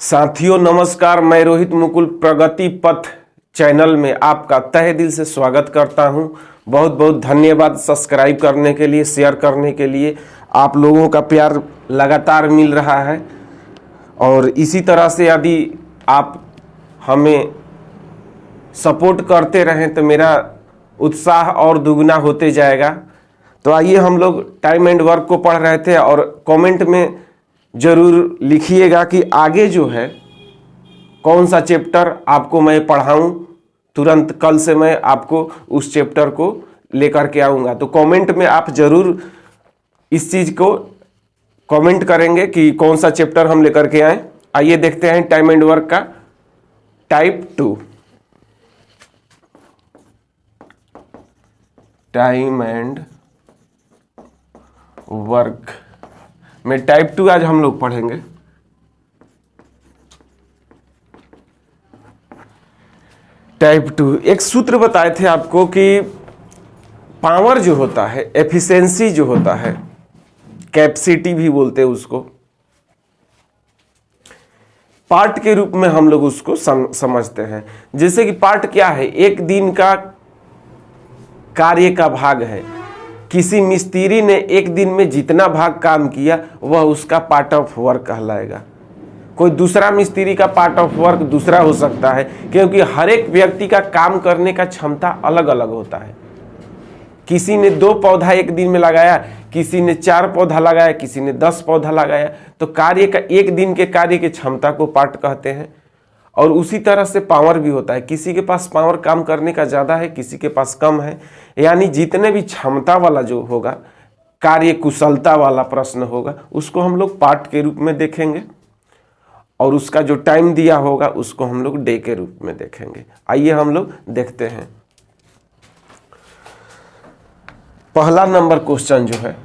साथियों नमस्कार, मैं रोहित मुकुल प्रगति पथ चैनल में आपका तहे दिल से स्वागत करता हूं। बहुत बहुत धन्यवाद सब्सक्राइब करने के लिए, शेयर करने के लिए। आप लोगों का प्यार लगातार मिल रहा है और इसी तरह से यदि आप हमें सपोर्ट करते रहें तो मेरा उत्साह और दुगना होते जाएगा। तो आइए, हम लोग टाइम एंड वर्क को पढ़ रहे थे और कमेंट में ज़रूर लिखिएगा कि आगे जो है कौन सा चैप्टर आपको मैं पढ़ाऊं। तुरंत कल से मैं आपको उस चैप्टर को लेकर के आऊँगा। तो कमेंट में आप ज़रूर इस चीज़ को कमेंट करेंगे कि कौन सा चैप्टर हम लेकर के आएँ। आइए देखते हैं टाइम एंड वर्क का टाइप 2। टाइम एंड वर्क में टाइप 2 आज हम लोग पढ़ेंगे। टाइप 2 एक सूत्र बताए थे आपको कि पावर जो होता है, एफिशिएंसी जो होता है, कैपेसिटी भी बोलते हैं उसको, पार्ट के रूप में हम लोग उसको समझते हैं। जैसे कि पार्ट क्या है, एक दिन का कार्य का भाग है। किसी मिस्त्री ने एक दिन में जितना भाग काम किया वह उसका पार्ट ऑफ वर्क कहलाएगा। कोई दूसरा मिस्त्री का पार्ट ऑफ वर्क दूसरा हो सकता है, क्योंकि हर एक व्यक्ति का काम करने का क्षमता अलग अलग होता है। किसी ने 2 पौधा एक दिन में लगाया, किसी ने 4 पौधा लगाया, किसी ने 10 पौधा लगाया। तो कार्य का, एक दिन के कार्य की क्षमता को पार्ट कहते हैं। और उसी तरह से पावर भी होता है। किसी के पास पावर काम करने का ज़्यादा है, किसी के पास कम है। यानी जितने भी क्षमता वाला जो होगा, कार्य कुशलता वाला प्रश्न होगा, उसको हम लोग पार्ट के रूप में देखेंगे और उसका जो टाइम दिया होगा उसको हम लोग डे के रूप में देखेंगे। आइए हम लोग देखते हैं। पहला नंबर क्वेश्चन जो है,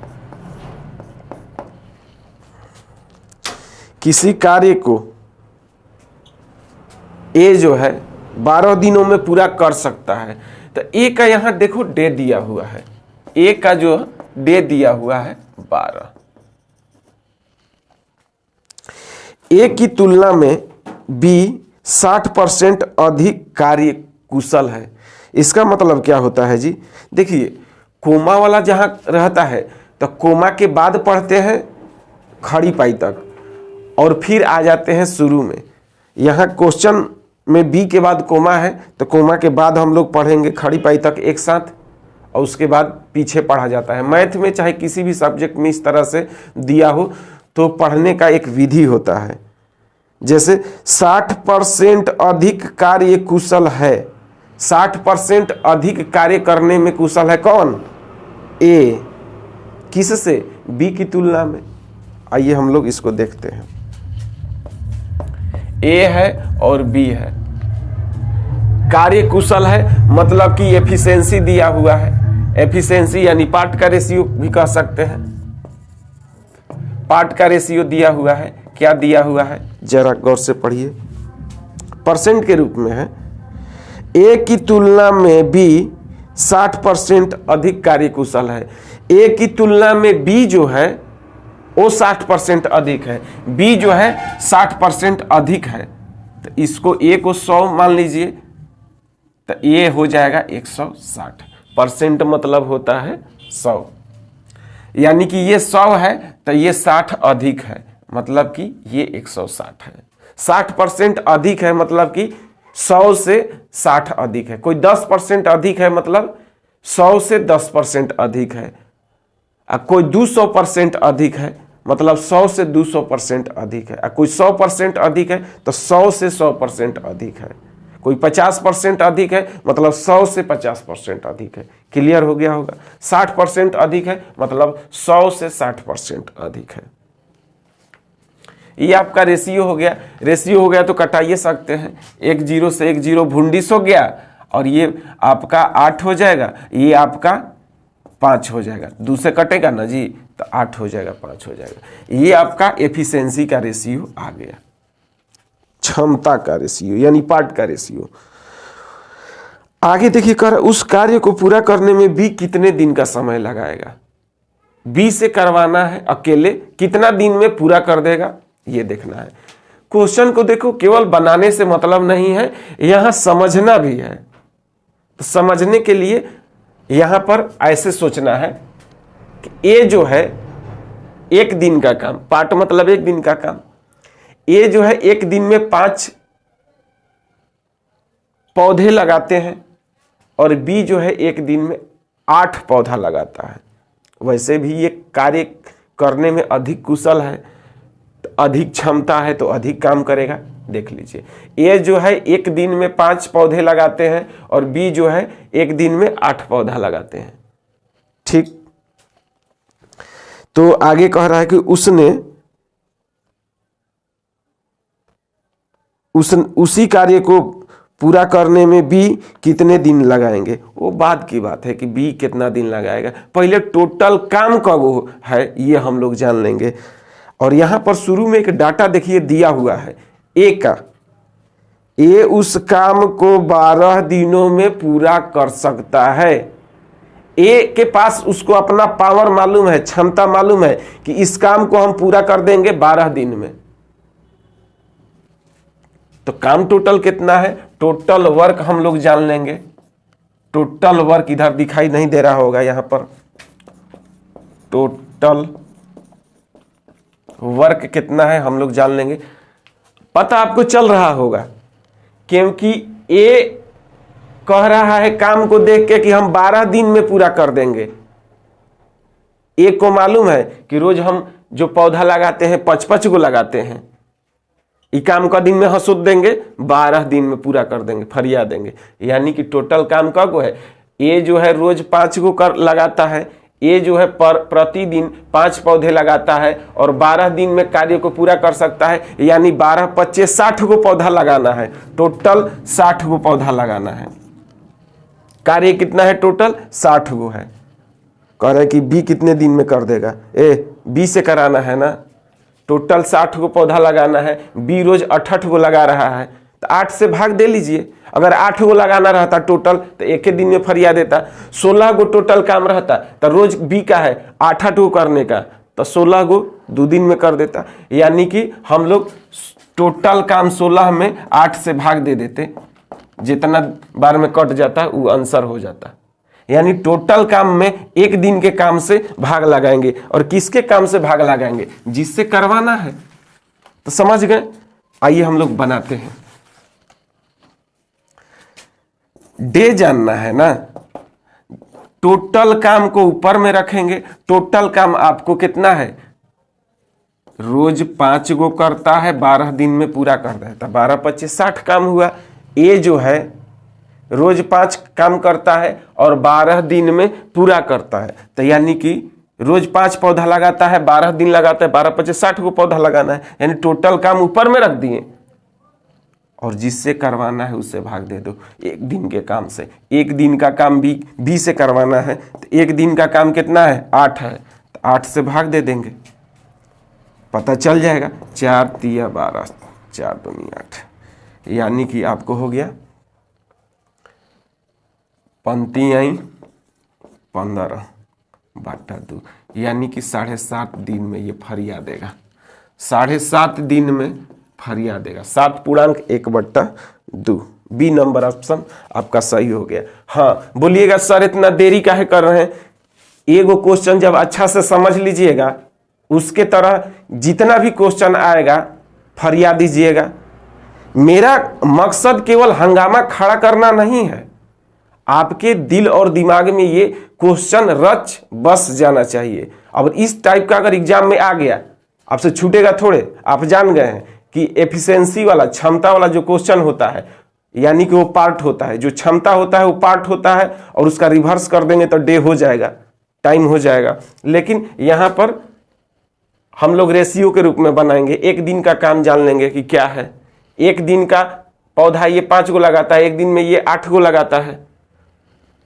किसी कार्य को ए जो है 12 दिनों में पूरा कर सकता है। तो ए का यहां देखो डे दिया हुआ है। ए का जो डे दिया हुआ है 12। ए की तुलना में बी 60% अधिक कार्य कुशल है। इसका मतलब क्या होता है जी? देखिए, कोमा वाला जहां रहता है तो कोमा के बाद पढ़ते हैं खड़ी पाई तक और फिर आ जाते हैं शुरू में। यहाँ क्वेश्चन में बी के बाद कोमा है तो कोमा के बाद हम लोग पढ़ेंगे खड़ी पाई तक एक साथ और उसके बाद पीछे पढ़ा जाता है। मैथ में चाहे किसी भी सब्जेक्ट में इस तरह से दिया हो तो पढ़ने का एक विधि होता है। जैसे 60% अधिक कार्य कुशल है। 60% अधिक कार्य करने में कुशल है कौन? ए। किससे? बी की तुलना में। आइए हम लोग इसको देखते हैं। ए है और बी है, कार्य कुशल है, मतलब कि एफिशिएंसी दिया हुआ है। एफिशिएंसी यानी पार्ट का रेशियो भी कह सकते हैं। पार्ट का रेशियो दिया हुआ है। क्या दिया हुआ है जरा गौर से पढ़िए। परसेंट के रूप में है। ए की तुलना में बी 60% अधिक कार्य कुशल है। ए की तुलना में बी जो है वो 60% अधिक है। बी जो है 60% अधिक है। तो इसको ए को 100 मान लीजिए तो ये हो जाएगा 160%। मतलब होता है 100। यानी कि ये 100 है तो ये 60 अधिक है, मतलब कि ये 160 है। 60% अधिक है मतलब कि 100 से 60 अधिक है। कोई 10% अधिक है मतलब 100 से 10% अधिक है। कोई 200% अधिक है मतलब 100 से 200% अधिक है। कोई 100% अधिक है तो 100 से 100% अधिक है। कोई 50% अधिक है मतलब 100 से 50% अधिक है। क्लियर हो गया होगा? 60% अधिक है मतलब 100 से 60% अधिक है। ये आपका रेशियो हो गया। रेशियो हो गया तो कटाइए सकते हैं। 1 0 से 1 0 भुंडिस हो गया और ये आपका 8 हो जाएगा, ये आपका 5 हो जाएगा। 2 से कटेगा ना जी तो 8 हो जाएगा, 5 हो जाएगा। ये आपका एफिशिएंसी का रेशियो आ गया, क्षमता का रेशियो यानी पार्ट का रेशियो। आगे देखिए, उस कार्य को पूरा करने में बी कितने दिन का समय लगाएगा। बी से करवाना है अकेले, कितना दिन में पूरा कर देगा ये देखना है। क्वेश्चन को देखो, केवल बनाने से मतलब नहीं है, यहां समझना भी है। तो समझने के लिए यहां पर ऐसे सोचना है कि ये जो है एक दिन का काम, पार्ट मतलब एक दिन का काम, ये जो है एक दिन में 5 पौधे लगाते हैं और बी जो है एक दिन में 8 पौधा लगाता है। वैसे भी ये कार्य करने में अधिक कुशल है, तो अधिक क्षमता है तो अधिक काम करेगा। देख लीजिए, ए जो है एक दिन में 5 पौधे लगाते हैं और बी जो है एक दिन में 8 पौधा लगाते हैं। ठीक, तो आगे कह रहा है कि उसी कार्य को पूरा करने में बी कितने दिन लगाएंगे। वो बाद की बात है कि बी कितना दिन लगाएगा, पहले टोटल काम कब है ये हम लोग जान लेंगे। और यहां पर शुरू में एक डाटा देखिए दिया हुआ है ए का, ए उस काम को 12 दिनों में पूरा कर सकता है। ए के पास उसको अपना पावर मालूम है, क्षमता मालूम है कि इस काम को हम पूरा कर देंगे 12 दिन में। तो काम टोटल कितना है, टोटल वर्क हम लोग जान लेंगे। टोटल वर्क इधर दिखाई नहीं दे रहा होगा, यहां पर टोटल वर्क कितना है हम लोग जान लेंगे। पता आपको चल रहा होगा, क्योंकि ए कह रहा है काम को देख के कि हम 12 दिन में पूरा कर देंगे। ए को मालूम है कि रोज हम जो पौधा लगाते हैं 5-5 को लगाते हैं, ये काम का दिन में हंसुत देंगे, 12 दिन में पूरा कर देंगे, फरिया देंगे। यानी कि टोटल काम का को है, ए जो है रोज 5 को कर लगाता है, ए जो है प्रतिदिन 5 पौधे लगाता है और 12 दिन में कार्य को पूरा कर सकता है। यानी 12 25 60 को पौधा लगाना है, टोटल 60 को पौधा लगाना है। कार्य कितना है, टोटल 60 को है। कह रहा है कि बी कितने दिन में कर देगा, बी से कराना है ना, टोटल 60 को पौधा लगाना है, बी रोज 8 को लगा रहा है, तो 8 से भाग दे लीजिए। अगर 8 को लगाना रहता टोटल तो एक ही दिन में फरिया देता। 16 को टोटल काम रहता तो रोज बी का है 8 को करने का, तो 16 को 2 दिन में कर देता। यानी कि हम लोग टोटल काम 16 में 8 से भाग दे देते, जितना बार में कट जाता वो आंसर हो जाता। यानी टोटल काम में एक दिन के काम से भाग लगाएंगे। और किसके काम से भाग लगाएंगे, जिससे करवाना है। तो समझ गए, आइए हम लोग बनाते हैं। डे जानना है ना, टोटल काम को ऊपर में रखेंगे। टोटल काम आपको कितना है, रोज 5 को करता है, 12 दिन में पूरा कर देता, 12 25 60 काम हुआ। ए जो है रोज 5 काम करता है और 12 दिन में पूरा करता है, तो यानी कि रोज 5 पौधा लगाता है, 12 दिन लगाता है, 12 25 60 को पौधा लगाना है। यानी टोटल काम ऊपर में रख दिए और जिससे करवाना है उससे भाग दे दो एक दिन के काम से। एक दिन का काम बी से करवाना है, तो एक दिन का काम कितना है, 8 है, तो 8 से भाग दे देंगे, पता चल जाएगा। 4 तिया 12, 4 दूनी 8, यानी कि आपको हो गया पंक्ति आई 15/2, यानी कि 7.5 दिन में ये फरिया देगा। 7.5 दिन में फरिया देगा। 7 पूर्णांक 1/2। बी नंबर ऑप्शन आपका सही हो गया। हाँ बोलिएगा सर इतना देरी काहे कर रहे हैं। एगो क्वेश्चन जब अच्छा से समझ लीजिएगा, उसके तरह जितना भी क्वेश्चन आएगा फरिया दीजिएगा। मेरा मकसद केवल हंगामा खड़ा करना नहीं है, आपके दिल और दिमाग में ये क्वेश्चन रच बस जाना चाहिए। अब इस टाइप का अगर एग्जाम में आ गया, आपसे छूटेगा थोड़े। आप जान गए हैं कि एफिशिएंसी वाला, क्षमता वाला जो क्वेश्चन होता है, यानी कि वो पार्ट होता है, जो क्षमता होता है वो पार्ट होता है, और उसका रिवर्स कर देंगे तो डे हो जाएगा, टाइम हो जाएगा। लेकिन यहाँ पर हम लोग रेशियो के रूप में बनाएंगे। एक दिन का काम जान लेंगे कि क्या है। एक दिन का पौधा ये 5 को लगाता है, एक दिन में ये 8 को लगाता है,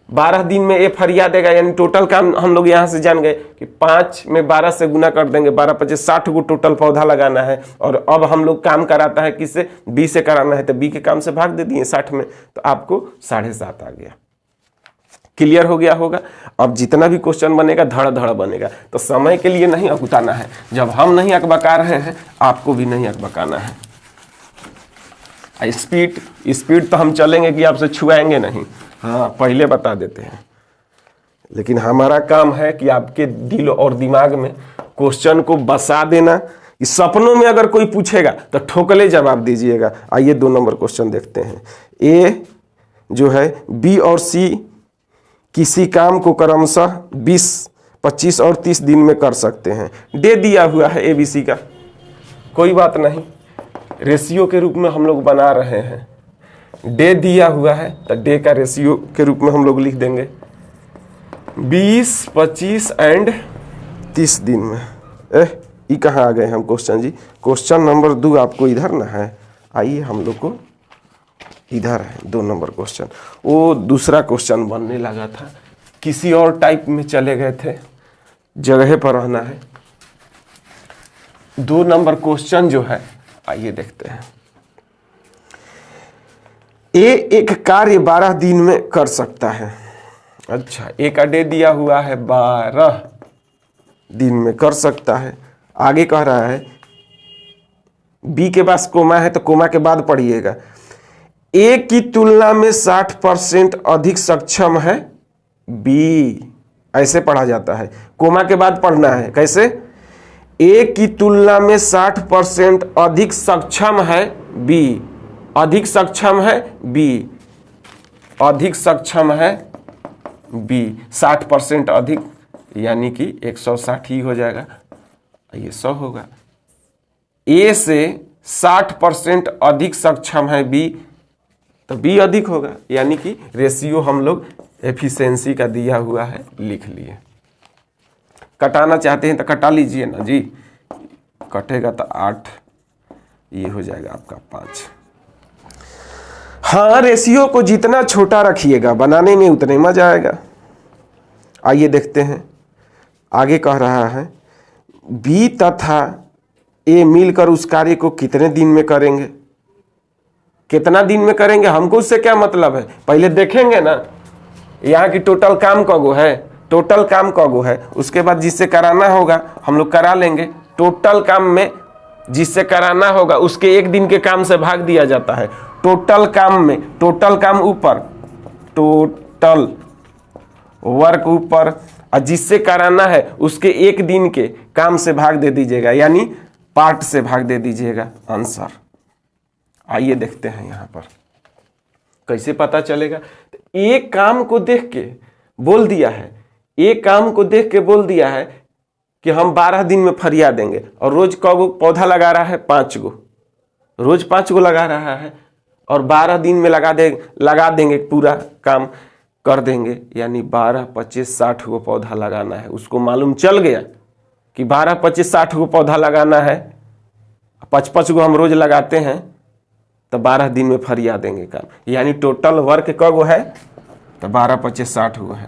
12 दिन में ये फरिया देगा। यानी टोटल काम हम लोग यहाँ से जान गए कि 5 में 12 से गुना कर देंगे, 12 25 60 को टोटल पौधा लगाना है। और अब हम लोग काम कराता है किससे, बी से कराना है, तो बी के काम से भाग दे दिए 60 में, तो आपको 7.5 आ गया। क्लियर हो गया होगा। अब जितना भी क्वेश्चन बनेगा धड़ धड़ बनेगा। तो समय के लिए नहीं अकुताना है। जब हम नहीं अकबका रहे हैं, आपको भी नहीं अकबकाना है। स्पीड स्पीड तो हम चलेंगे कि आपसे छुआएंगे नहीं, हाँ पहले बता देते हैं। लेकिन हमारा काम है कि आपके दिल और दिमाग में क्वेश्चन को बसा देना। इस सपनों में अगर कोई पूछेगा तो ठोकले जवाब दीजिएगा। आइए 2 नंबर क्वेश्चन देखते हैं। ए जो है बी और सी किसी काम को क्रमशः 20, 25 और 30 दिन में कर सकते हैं। डे दिया हुआ है ए बी सी का, कोई बात नहीं, रेशियो के रूप में हम लोग बना रहे हैं। डे दिया हुआ है तो डे का रेशियो के रूप में हम लोग लिख देंगे 20, 25 एंड 30 दिन में। ये कहाँ आ गए हम क्वेश्चन जी? क्वेश्चन नंबर 2 आपको इधर ना है, आइए हम लोग को इधर है 2 नंबर क्वेश्चन। वो दूसरा क्वेश्चन बनने लगा था, किसी और टाइप में चले गए थे, जगह पर रहना है। 2 नंबर क्वेश्चन जो है आइए देखते हैं। ए एक कार्य 12 दिन में कर सकता है। अच्छा, ए का डे दिया हुआ है 12 दिन में कर सकता है। आगे कह रहा है बी के पास कोमा है तो कोमा के बाद पढ़िएगा। ए की तुलना में 60% अधिक सक्षम है बी, ऐसे पढ़ा जाता है। कोमा के बाद पढ़ना है कैसे? ए की तुलना में 60% अधिक सक्षम है बी, अधिक सक्षम है बी, अधिक सक्षम है बी, 60% अधिक यानी कि 160 ही हो जाएगा, ये 100 होगा। ए से 60% अधिक सक्षम है बी तो बी अधिक होगा, यानी कि रेशियो हम लोग एफिशिएंसी का दिया हुआ है लिख लिए। कटाना चाहते हैं तो कटा लीजिए ना जी, कटेगा तो 8, ये हो जाएगा आपका 5। हाँ, रेशियो को जितना छोटा रखिएगा बनाने में उतने मजा आएगा। आइए देखते हैं आगे कह रहा है बी तथा ए मिलकर उस कार्य को कितने दिन में करेंगे। कितना दिन में करेंगे हमको उससे क्या मतलब है, पहले देखेंगे ना यहाँ की टोटल काम कगो है, टोटल काम कगो है, उसके बाद जिससे कराना होगा हम लोग करा लेंगे। टोटल काम में जिससे कराना होगा उसके 1 दिन के काम से भाग दिया जाता है। टोटल काम में टोटल काम ऊपर, टोटल वर्क ऊपर, और जिससे कराना है उसके 1 दिन के काम से भाग दे दीजिएगा, यानी पार्ट से भाग दे दीजिएगा आंसर। आइए देखते हैं यहाँ पर कैसे पता चलेगा। तो एक काम को देख के बोल दिया है, एक काम को देख के बोल दिया है कि हम 12 दिन में फरिया देंगे, और रोज कगो पौधा लगा रहा है 5 गो, रोज 5 गो लगा रहा है, और 12 दिन में लगा देंगे, पूरा काम कर देंगे, यानी 12, 25, 60 गो पौधा लगाना है। उसको मालूम चल गया कि 12, 25, 60 गो पौधा लगाना है, 5-5 गो हम रोज लगाते हैं, तो 12 दिन में फरिया देंगे काम, यानी टोटल वर्क कगो है तो 12, 25, 60 गो है।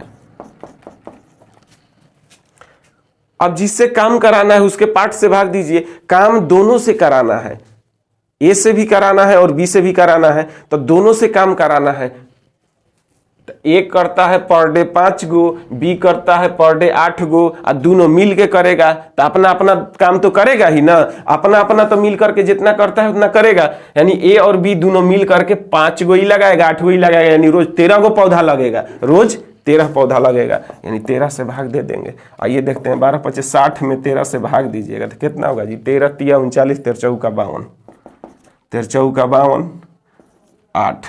अब जिससे काम कराना है उसके पार्ट से भाग दीजिए। काम दोनों से कराना है, ए से भी कराना है और बी से भी कराना है, तो दोनों से काम कराना है। तो ए करता है पर डे 5 गो, बी करता है पर डे 8 गो, और दोनों मिल के करेगा तो अपना अपना काम तो करेगा ही ना, अपना अपना तो मिल करके जितना करता है उतना करेगा। यानी ए और बी दोनों मिल करके 5 गो ही लगाएगा, 8 गो ही लगाएगा, यानी रोज 13 गो पौधा लगेगा, रोज 13 पौधा लगेगा, यानी 13 से भाग दे देंगे। आइए देखते हैं 12, 25, 60 में 13 से भाग दीजिएगा तो कितना होगा जी? 13 तिया 39, 13 चौका 52, 13 चौका 52, 8,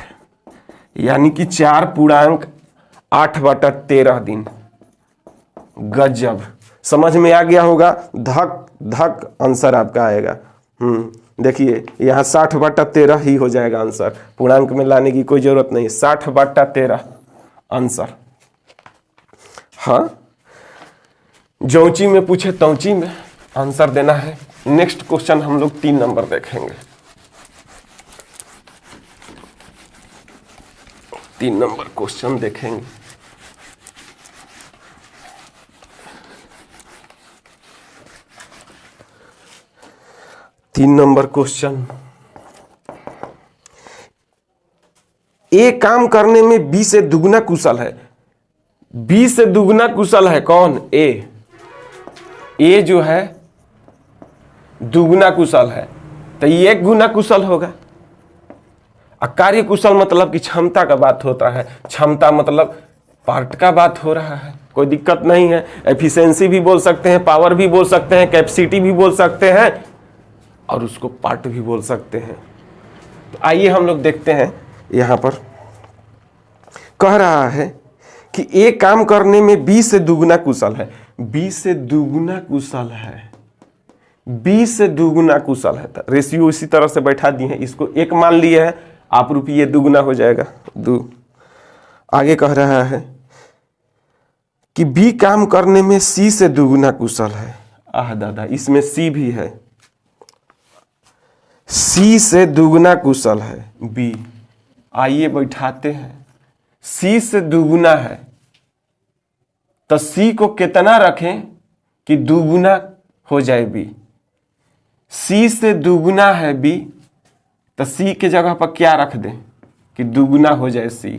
यानी कि 4.8/13 दिन। गजब, समझ में आ गया होगा? धक धक आंसर आपका आएगा। देखिए यहाँ 60/13 ही हो जाएगा आंसर, पूर्णांक में लाने की कोई जरूरत नहीं, 60/13 आंसर। हाँ, जौची में पूछे तौची में आंसर देना है। नेक्स्ट क्वेश्चन हम लोग 3 नंबर देखेंगे। 3 नंबर क्वेश्चन देखेंगे। तीन नंबर क्वेश्चन, ए काम करने में बी से दुगना कुशल है। बी से दुगना कुशल है कौन? ए। ए जो है दुगना कुशल है, तो ये 1 गुना कुशल होगा। कार्य कुशल मतलब कि क्षमता का बात होता है, क्षमता मतलब पार्ट का बात हो रहा है, कोई दिक्कत नहीं है। एफिशिएंसी भी बोल सकते हैं, पावर भी बोल सकते हैं, कैपेसिटी भी बोल सकते हैं और उसको पार्ट भी बोल सकते हैं। तो आइए हम लोग देखते हैं, यहां पर कह रहा है कि ए काम करने में बी से दुगुना कुशल है, बी से दुगुना कुशल है, बी से दुगुना कुशल है। रेशियो इसी तरह से बैठा दिए हैं, इसको एक मान लिए है आप, रुपये दुगुना हो जाएगा 2। आगे कह रहा है कि बी काम करने में सी से दुगुना कुशल है। आह दादा, इसमें सी भी है, सी से दुगुना कुशल है बी। आइए बैठाते हैं, सी से दुगुना है तो सी को कितना रखें कि दुगुना हो जाए बी। सी से दुगुना है बी तो सी के जगह पर क्या रख दें कि दुगुना हो जाए सी,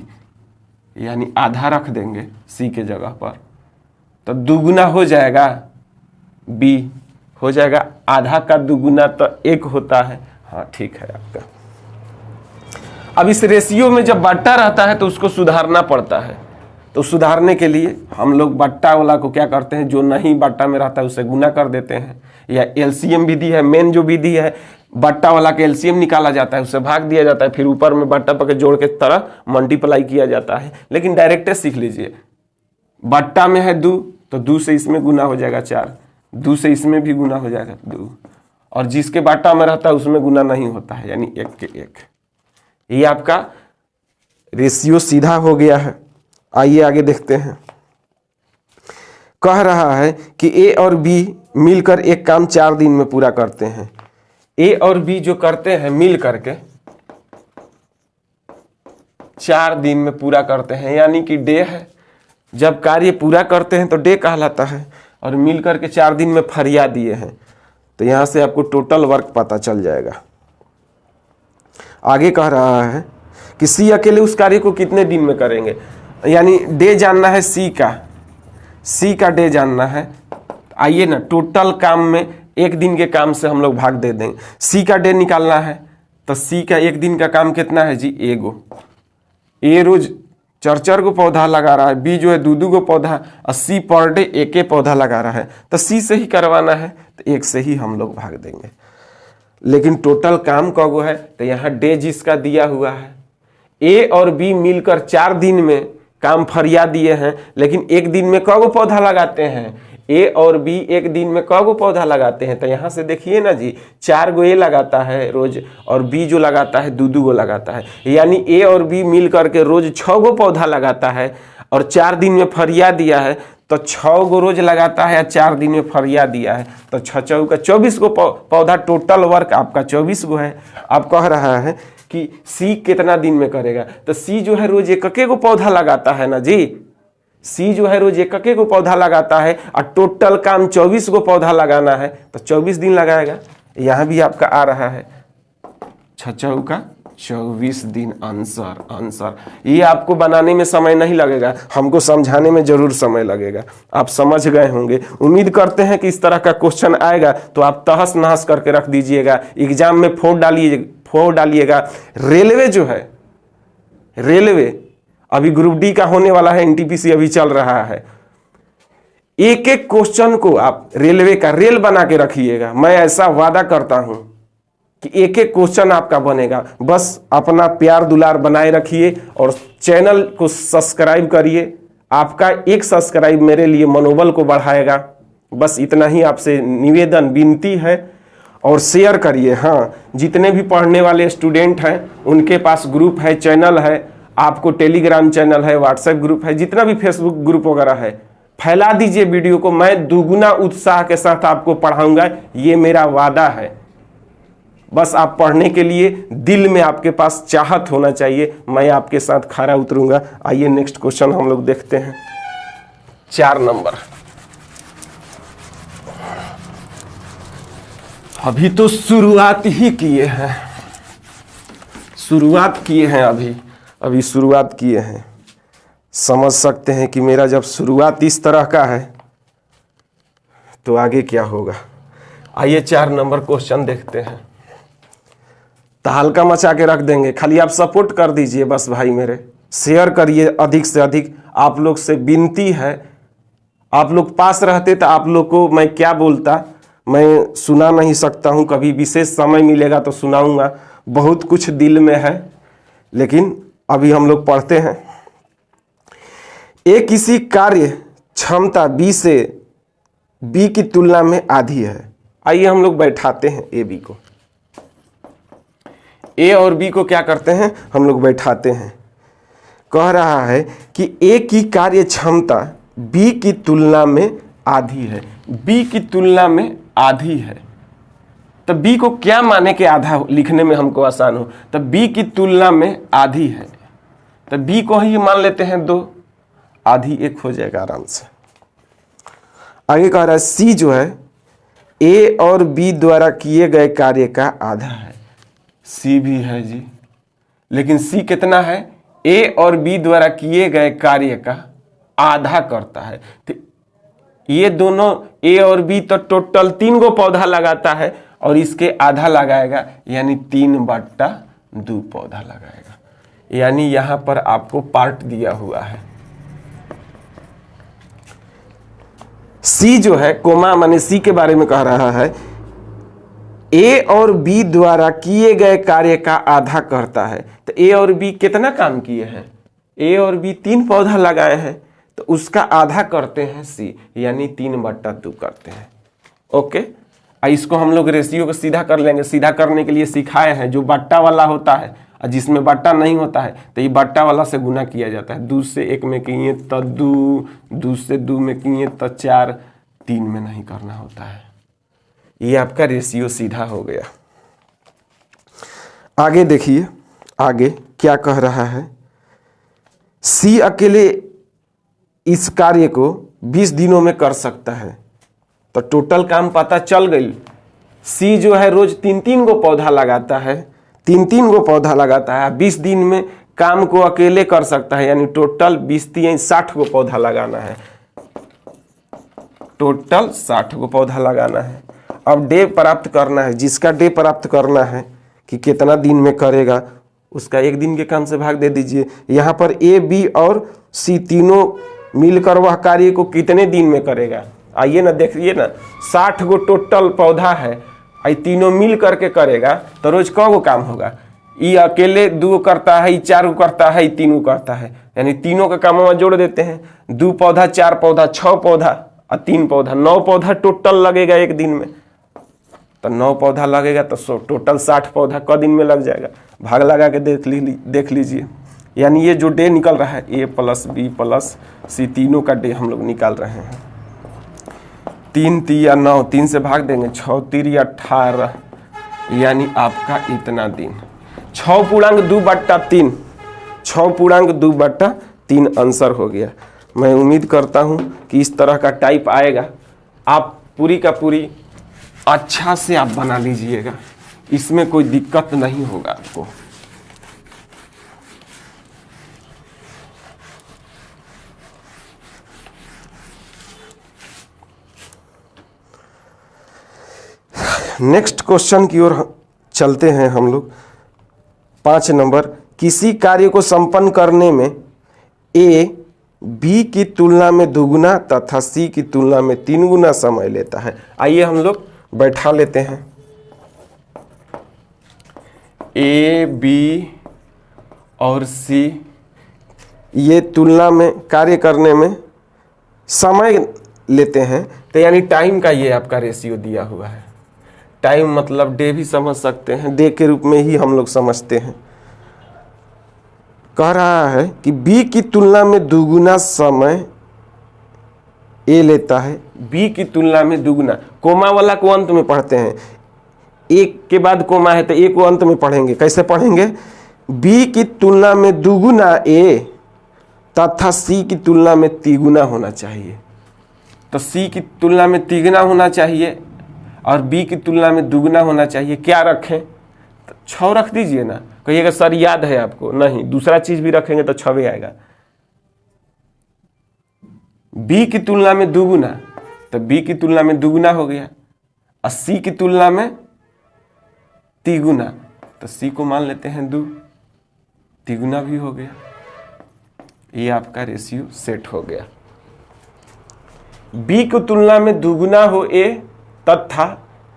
यानी आधा रख देंगे सी के जगह पर, तो दुगुना हो जाएगा बी, हो जाएगा। आधा का दुगुना तो 1 होता है। हाँ ठीक है आपका। अब इस रेशियो में जब बट्टा रहता है तो उसको सुधारना पड़ता है, तो सुधारने के लिए हम लोग बट्टा वाला को क्या करते हैं, जो नहीं बट्टा में रहता है उसे गुना कर देते हैं, या एलसीएम विधि है, मेन जो विधि है, बट्टा वाला का एलसीएम निकाला जाता है, उसे भाग दिया जाता है, फिर ऊपर में बट्टा पके जोड़ के तरह मल्टीप्लाई किया जाता है। लेकिन डायरेक्ट सीख लीजिए, बट्टा में है 2 तो 2 से इसमें गुना हो जाएगा 4, 2 से इसमें भी गुना हो जाएगा 2, और जिसके बट्टा में रहता है उसमें गुना नहीं होता है, यानी 1 के 1। ये आपका रेशियो सीधा हो गया है। आइए आगे देखते हैं। कह रहा है कि ए और बी मिलकर एक काम 4 दिन में पूरा करते हैं। ए और बी जो करते हैं मिल करके 4 दिन में पूरा करते हैं, यानी कि डे है। जब कार्य पूरा करते हैं तो डे कहलाता है, और मिल करके 4 दिन में फरिया दिए हैं, तो यहां से आपको टोटल वर्क पता चल जाएगा। आगे कह रहा है कि सी अकेले उस कार्य को कितने दिन में करेंगे, यानी डे जानना है सी का डे जानना है। आइए ना, टोटल काम में 1 दिन के काम से हम लोग भाग दे देंगे। सी का डे निकालना है तो सी का 1 दिन का काम कितना है जी, एगो। ए रोज 4 गो पौधा लगा रहा है, बी जो है 2 गो पौधा, और सी पर डे 1 पौधा लगा रहा है, तो सी से ही करवाना है तो 1 से ही हम लोग भाग देंगे। लेकिन टोटल काम कगो है, तो यहाँ डे जिसका दिया हुआ है, ए और बी मिलकर 4 दिन में काम फरिया दिए हैं, लेकिन 1 दिन में कगो पौधा लगाते हैं, ए और बी 1 दिन में कगो पौधा लगाते हैं, तो यहाँ से देखिए ना जी, 4 गो ए लगाता है रोज, और बी जो लगाता है 2 गो लगाता है, यानी ए और बी मिल करके रोज 6 गो पौधा लगाता है, और 4 दिन में फरिया दिया है तो 6 गो रोज लगाता है, 4 दिन में फरिया दिया है, तो 6 का 24 गो पौधा, टोटल वर्क आपका 24 गो है। अब कह रहा है कि सी कितना दिन में करेगा, तो सी जो है रोज 1 गो पौधा लगाता है ना जी, सी जो है रोज 1 गो पौधा लगाता है, और टोटल काम 24 गो पौधा लगाना है, तो 24 दिन लगाएगा। यहां भी आपका आ रहा है 6 का 24 दिन आंसर। ये आपको बनाने में समय नहीं लगेगा, हमको समझाने में जरूर समय लगेगा। आप समझ गए होंगे, उम्मीद करते हैं कि इस तरह का क्वेश्चन आएगा तो आप तहस नहस करके रख दीजिएगा, एग्जाम में फोड़ डालिएगा। रेलवे जो है, रेलवे अभी ग्रुप डी का होने वाला है, एनटीपीसी अभी चल रहा है, एक क्वेश्चन को आप रेलवे का रेल बना के रखिएगा। मैं ऐसा वादा करता हूं कि एक क्वेश्चन आपका बनेगा। बस अपना प्यार दुलार बनाए रखिए और चैनल को सब्सक्राइब करिए। आपका एक सब्सक्राइब मेरे लिए मनोबल को बढ़ाएगा। बस इतना ही आपसे निवेदन विनती है, और शेयर करिए। हाँ, जितने भी पढ़ने वाले स्टूडेंट हैं उनके पास ग्रुप है, चैनल है, आपको टेलीग्राम चैनल है, व्हाट्सएप ग्रुप है, जितना भी फेसबुक ग्रुप वगैरह है, फैला दीजिए वीडियो को। मैं दुगुना उत्साह के साथ आपको पढ़ाऊंगा, ये मेरा वादा है। बस आप पढ़ने के लिए दिल में आपके पास चाहत होना चाहिए, मैं आपके साथ खरा उतरूंगा। आइए नेक्स्ट क्वेश्चन हम लोग देखते हैं, 4 नंबर। अभी तो शुरुआत ही किए हैं, अभी शुरुआत किए हैं। समझ सकते हैं कि मेरा जब शुरुआत इस तरह का है तो आगे क्या होगा। आइए 4 नंबर क्वेश्चन देखते हैं। तहलका मचा के रख देंगे। खाली आप सपोर्ट कर दीजिए बस भाई मेरे, शेयर करिए अधिक से अधिक। आप लोग से विनती है, आप लोग पास रहते तो आप लोग को मैं क्या बोलता, मैं सुना नहीं सकता हूँ। कभी विशेष समय मिलेगा तो सुनाऊंगा, बहुत कुछ दिल में है, लेकिन अभी हम लोग पढ़ते हैं। ए किसी कार्य क्षमता बी की तुलना में आधी है। आइए हम लोग बैठाते हैं ए बी को। ए और बी को क्या करते हैं, हम लोग बैठाते हैं। कह रहा है कि ए की कार्य क्षमता बी की तुलना में आधी है। बी की तुलना में आधी है, तो बी को क्या माने कि आधा लिखने में हमको आसान हो, तो बी की तुलना में आधी है, तो बी को ही मान लेते हैं 2, आधी 1 हो जाएगा आराम से। आगे कह रहा है सी जो है ए और बी द्वारा किए गए कार्य का आधा है। सी भी है जी, लेकिन सी कितना है, ए और बी द्वारा किए गए कार्य का आधा करता है। तो ये दोनों ए और बी तो टोटल 3 गो पौधा लगाता है और इसके आधा लगाएगा, यानी 3/2 पौधा लगाएगा। यानी यहां पर आपको पार्ट दिया हुआ है। सी जो है कोमा माने सी के बारे में कह रहा है ए और बी द्वारा किए गए कार्य का आधा करता है। तो ए और बी कितना काम किए हैं, ए और बी 3 पौधा लगाए हैं, तो उसका आधा करते हैं सी, यानी 3/2 करते हैं। ओके, इसको हम लोग रेशियो को सीधा कर लेंगे। सीधा करने के लिए सिखाए हैं, जो बट्टा वाला होता है और जिसमें बट्टा नहीं होता है तो ये बट्टा वाला से गुना किया जाता है। 2 से 1 में किए तो 2, 2 से 2 में किए तो 4, 3 में नहीं करना होता है। ये आपका रेशियो सीधा हो गया। आगे देखिए, आगे क्या कह रहा है। सी अकेले इस कार्य को 20 दिनों में कर सकता है, तो टोटल काम पता चल गई। सी जो है रोज 3-3 गो पौधा लगाता है, 3-3 गो पौधा लगाता है, 20 दिन में काम को अकेले कर सकता है, यानी टोटल 20-3 60 गो पौधा लगाना है। टोटल 60 गो पौधा लगाना है। अब डे प्राप्त करना है, जिसका डे प्राप्त करना है कि कितना दिन में करेगा, उसका 1 दिन के काम से भाग दे दीजिए। यहाँ पर ए बी और सी तीनों मिलकर वह कार्य को कितने दिन में करेगा। आइए ना देखिए ना, 60 गो टोटल पौधा है, आई तीनों मिल करके करेगा तो रोज कौ गो काम होगा। ये अकेले 2 करता है, 4 करता है, 3 करता है, यानी तीनों का काम में जोड़ देते हैं। 2 पौधा, 4 पौधा, 6 पौधा और 3 पौधा, 9 पौधा टोटल लगेगा 1 दिन में। तो 9 पौधा लगेगा तो टोटल 60 पौधा क दिन में लग जाएगा। भाग लगा के देख लीजिए। यानी ये जो डे निकल रहा है ए प्लस बी प्लस सी, तीनों का डे हम लोग निकाल रहे हैं। 3 3 9, 3 से भाग देंगे, 6 3 18, यानी आपका इतना दिन। 6.2/3, 6.2/3 आंसर हो गया। मैं उम्मीद करता हूं कि इस तरह का टाइप आएगा, आप पूरी का पूरी अच्छा से आप बना लीजिएगा, इसमें कोई दिक्कत नहीं होगा आपको। नेक्स्ट क्वेश्चन की ओर चलते हैं हम लोग। 5 नंबर, किसी कार्य को संपन्न करने में ए बी की तुलना में 2 गुना तथा सी की तुलना में 3 गुना समय लेता है। आइए हम लोग बैठा लेते हैं। ए बी और सी ये तुलना में कार्य करने में समय लेते हैं, तो यानी टाइम का ये आपका रेशियो दिया हुआ है। टाइम मतलब डे भी समझ सकते हैं, डे के रूप में ही हम लोग समझते हैं। कह रहा है कि बी की तुलना में 2 गुना समय ए लेता है, बी की तुलना में 2 गुना। कोमा वाला को अंत में पढ़ते हैं, एक के बाद कोमा है तो ए को अंत में पढ़ेंगे। कैसे पढ़ेंगे, बी की तुलना में 2 गुना ए तथा सी की तुलना में 3 गुना होना चाहिए। तो सी की तुलना में 3 गुना होना चाहिए और बी की तुलना में 2 गुना होना चाहिए। क्या रखें, तो 6 रख दीजिए ना। कहिएगा सर याद है आपको, नहीं दूसरा चीज भी रखेंगे तो 6 आएगा। बी की तुलना में 2 गुना, तो बी की तुलना में 2 गुना हो गया, और सी की तुलना में 3 गुना, तो सी को मान लेते हैं 2, तिगुना भी हो गया। ये आपका रेशियो सेट हो गया। बी की तुलना में दुगुना हो ए तथा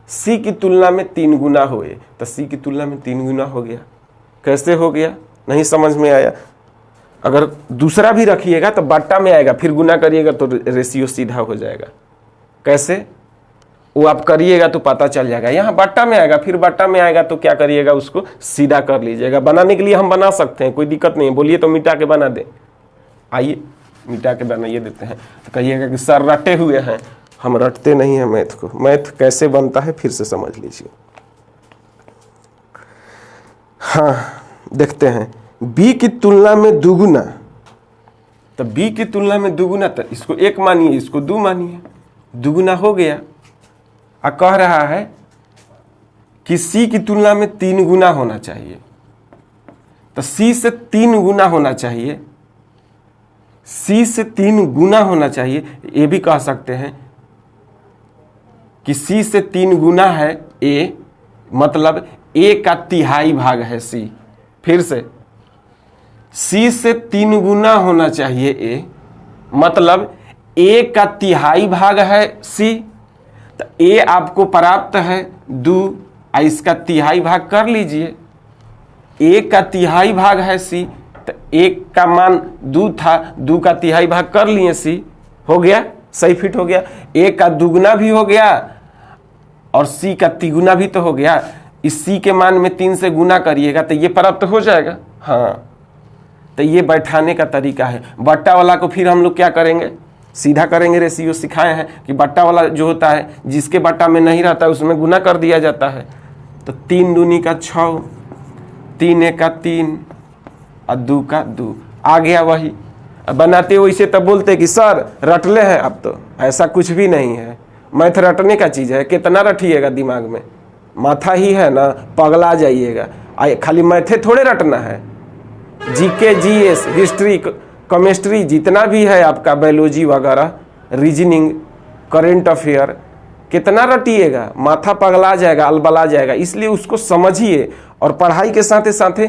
सी की तुलना में 3 गुना हो ए, तो सी की तुलना में 3 गुना हो गया। कैसे हो गया नहीं समझ में आया? अगर दूसरा भी रखिएगा तो बट्टा में आएगा, फिर गुना करिएगा तो रेशियो सीधा हो जाएगा। कैसे? वो आप करिएगा तो पता चल जाएगा। यहाँ बट्टा में आएगा, फिर बट्टा में आएगा तो क्या करिएगा, उसको सीधा कर लीजिएगा। बनाने के लिए हम बना सकते हैं, कोई दिक्कत नहीं है। बोलिए तो मिटा के बना दे। आइए मिटा के बनाइए देते हैं। तो कहिएगा कि सर रटे हुए हैं। हम रटते नहीं हैं मैथ को। मैथ कैसे बनता है फिर से समझ लीजिए। हाँ देखते हैं, बी की तुलना में दुगुना, तो बी की तुलना में दुगुना, तो इसको 1 मानिए, इसको 2 मानिए, दुगुना हो गया। कह रहा है कि सी की तुलना में 3 गुना होना चाहिए, तो सी से 3 गुना होना चाहिए, सी से 3 गुना होना चाहिए। ये भी कह सकते हैं कि सी से 3 गुना है ए, मतलब ए का तिहाई भाग है सी। फिर से सी से 3 गुना होना चाहिए ए, मतलब ए का तिहाई भाग है सी। तो ए आपको प्राप्त है 2, इसका तिहाई भाग कर लीजिए। ए का तिहाई भाग है सी, तो ए का मान 2 था, 2 का तिहाई भाग कर लिए सी। हो गया, सही फिट हो गया। ए का दुगुना भी हो गया और सी का तिगुना भी तो हो गया। इस सी के मान में 3 से गुना करिएगा तो ये प्राप्त हो जाएगा। हाँ, तो ये बैठाने का तरीका है। बट्टा वाला को फिर हम लोग क्या करेंगे, सीधा करेंगे। रेशियो सिखाए हैं कि बट्टा वाला जो होता है, जिसके बट्टा में नहीं रहता उसमें गुना कर दिया जाता है। तो 3 दूनी का 6, 3 एक का 3 और 2 का 2 आ गया वही। बनाते हो इसे तब बोलते कि सर रटले हैं आप, तो ऐसा कुछ भी नहीं है। मैथ रटने का चीज़ है। कितना रटिएगा दिमाग में, माथा ही है ना, पगला जाइएगा। खाली मैथे थोड़े रटना है। जीके, जीएस, हिस्ट्री, केमिस्ट्री, जितना भी है आपका, बायोलॉजी वगैरह, रीजनिंग, करेंट अफेयर, कितना रटिएगा, माथा पगला जाएगा, अलबला जाएगा। इसलिए उसको समझिए और पढ़ाई के साथ साथ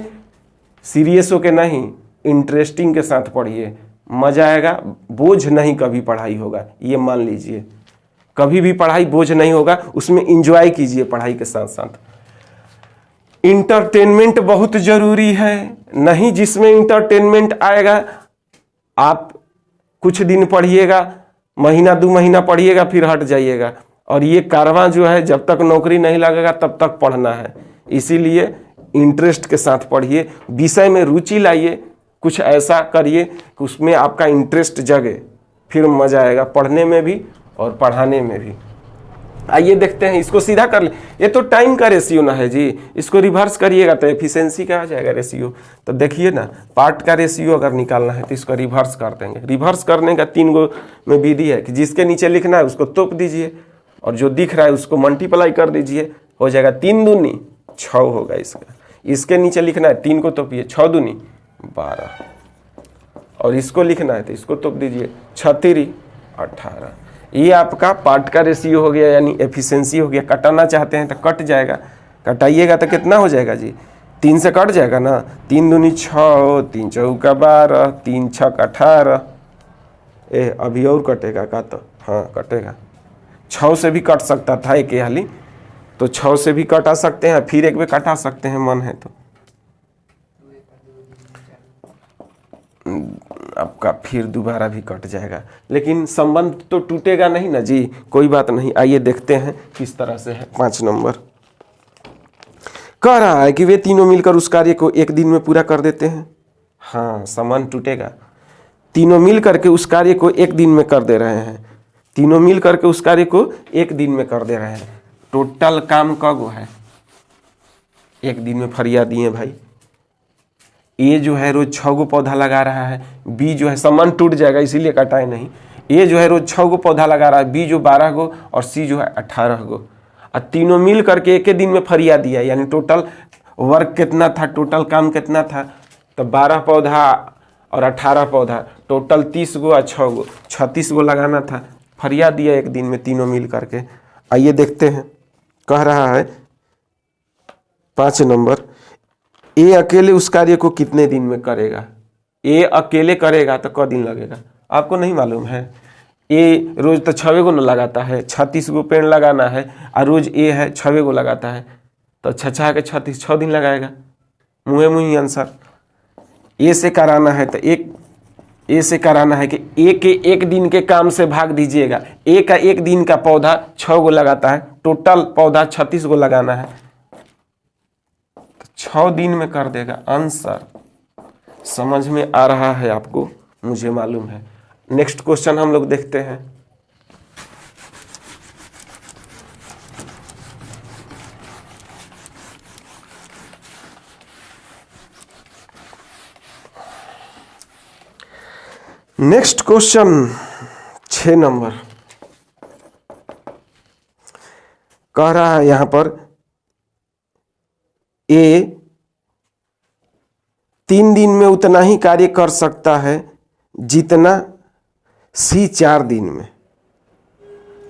सीरियस होके नहीं, इंटरेस्टिंग के साथ पढ़िए, मजा आएगा। बोझ नहीं कभी पढ़ाई होगा, ये मान लीजिए। कभी भी पढ़ाई बोझ नहीं होगा, उसमें इंजॉय कीजिए पढ़ाई के साथ साथ। इंटरटेनमेंट बहुत जरूरी है। नहीं जिसमें इंटरटेनमेंट आएगा, आप कुछ दिन पढ़िएगा, महीना 2 महीना पढ़िएगा, फिर हट जाइएगा। और ये कारवां जो है, जब तक नौकरी नहीं लगेगा तब तक पढ़ना है। इसीलिए इंटरेस्ट के साथ पढ़िए, विषय में रुचि लाइए, कुछ ऐसा करिए कि उसमें आपका इंटरेस्ट जगे, फिर मजा आएगा पढ़ने में भी और पढ़ाने में भी। आइए देखते हैं, इसको सीधा कर ले। ये तो टाइम का रेशियो ना है जी, इसको रिवर्स करिएगा तो एफिशिएंसी का आ जाएगा रेशियो। तो देखिए ना, पार्ट का रेशियो अगर निकालना है तो इसको रिवर्स कर देंगे। रिवर्स करने का 3 गो में विधि है कि जिसके नीचे लिखना है उसको तोप दीजिए और जो दिख रहा है उसको मल्टीप्लाई कर दीजिए, हो जाएगा 3 दूनी 6 होगा इसका। इसके नीचे लिखना है 3 को तोपिए, 6 दूनी 12, और इसको लिखना है तो इसको तोप दीजिए, 6 तिरी 18। ये आपका पार्ट का रेशियो हो गया, यानी एफिशिएंसी हो गया। कटाना चाहते हैं तो कट जाएगा, कटाइएगा तो कितना हो जाएगा जी, 3 से कट जाएगा ना। 3 दूनी 6, 3 चौका 12, 3 छक 18। अभी और कटेगा का, तो हाँ कटेगा। 6 से भी कट सकता था एक हाली, तो 6 से भी कटा सकते हैं, फिर एक बार कटा सकते हैं, मन है तो। आपका फिर दोबारा भी कट जाएगा, लेकिन संबंध तो टूटेगा नहीं ना जी, कोई बात नहीं। आइए देखते हैं किस तरह से है। 5 नंबर कह रहा है कि वे तीनों मिलकर उस कार्य को 1 दिन में पूरा कर देते हैं। हाँ, संबंध टूटेगा। तीनों मिल करके उस कार्य को 1 दिन में कर दे रहे हैं। तीनों मिल करके उस कार्य को 1 दिन में कर दे रहे हैं। टोटल काम कब है, 1 दिन में फरिया दिए भाई। ए जो है रोज 6 गो पौधा लगा रहा है, बी जो है संबंध टूट जाएगा इसीलिए कटाए नहीं। ए जो है रोज 6 गो पौधा लगा रहा है, बी जो 12 गो और सी जो है 18 गो। और तीनों मिल करके 1 दिन में फरिया दिया, यानी टोटल वर्क कितना था, टोटल काम कितना था, तो 12 पौधा और 18 पौधा, टोटल 30 गो और 6 गो, 36 गो लगाना था। फरिया दिया 1 दिन में तीनों मिल करके। आइए देखते हैं, कह रहा है 5 नंबर, ए अकेले उस कार्य को कितने दिन में करेगा? ए अकेले करेगा तो क दिन लगेगा, आपको नहीं मालूम है? ए रोज तो 6 गो न लगाता है, 36 गो पेड़ लगाना है और रोज ए है 6 गो लगाता है, तो 6 के 36 6 दिन लगाएगा। मुँहे मुँह ही आंसर। ए से कराना है तो ए से कराना है कि ए के 1 दिन के काम से भाग दीजिएगा। ए का 1 दिन का पौधा 6 गो लगाता है, टोटल पौधा 36 गो लगाना है, तो 6 दिन में कर देगा। आंसर समझ में आ रहा है आपको? मुझे मालूम है। नेक्स्ट क्वेश्चन हम लोग देखते हैं। नेक्स्ट क्वेश्चन 6 नंबर कह रहा है यहां पर ए 3 दिन में उतना ही कार्य कर सकता है जितना सी 4 दिन में।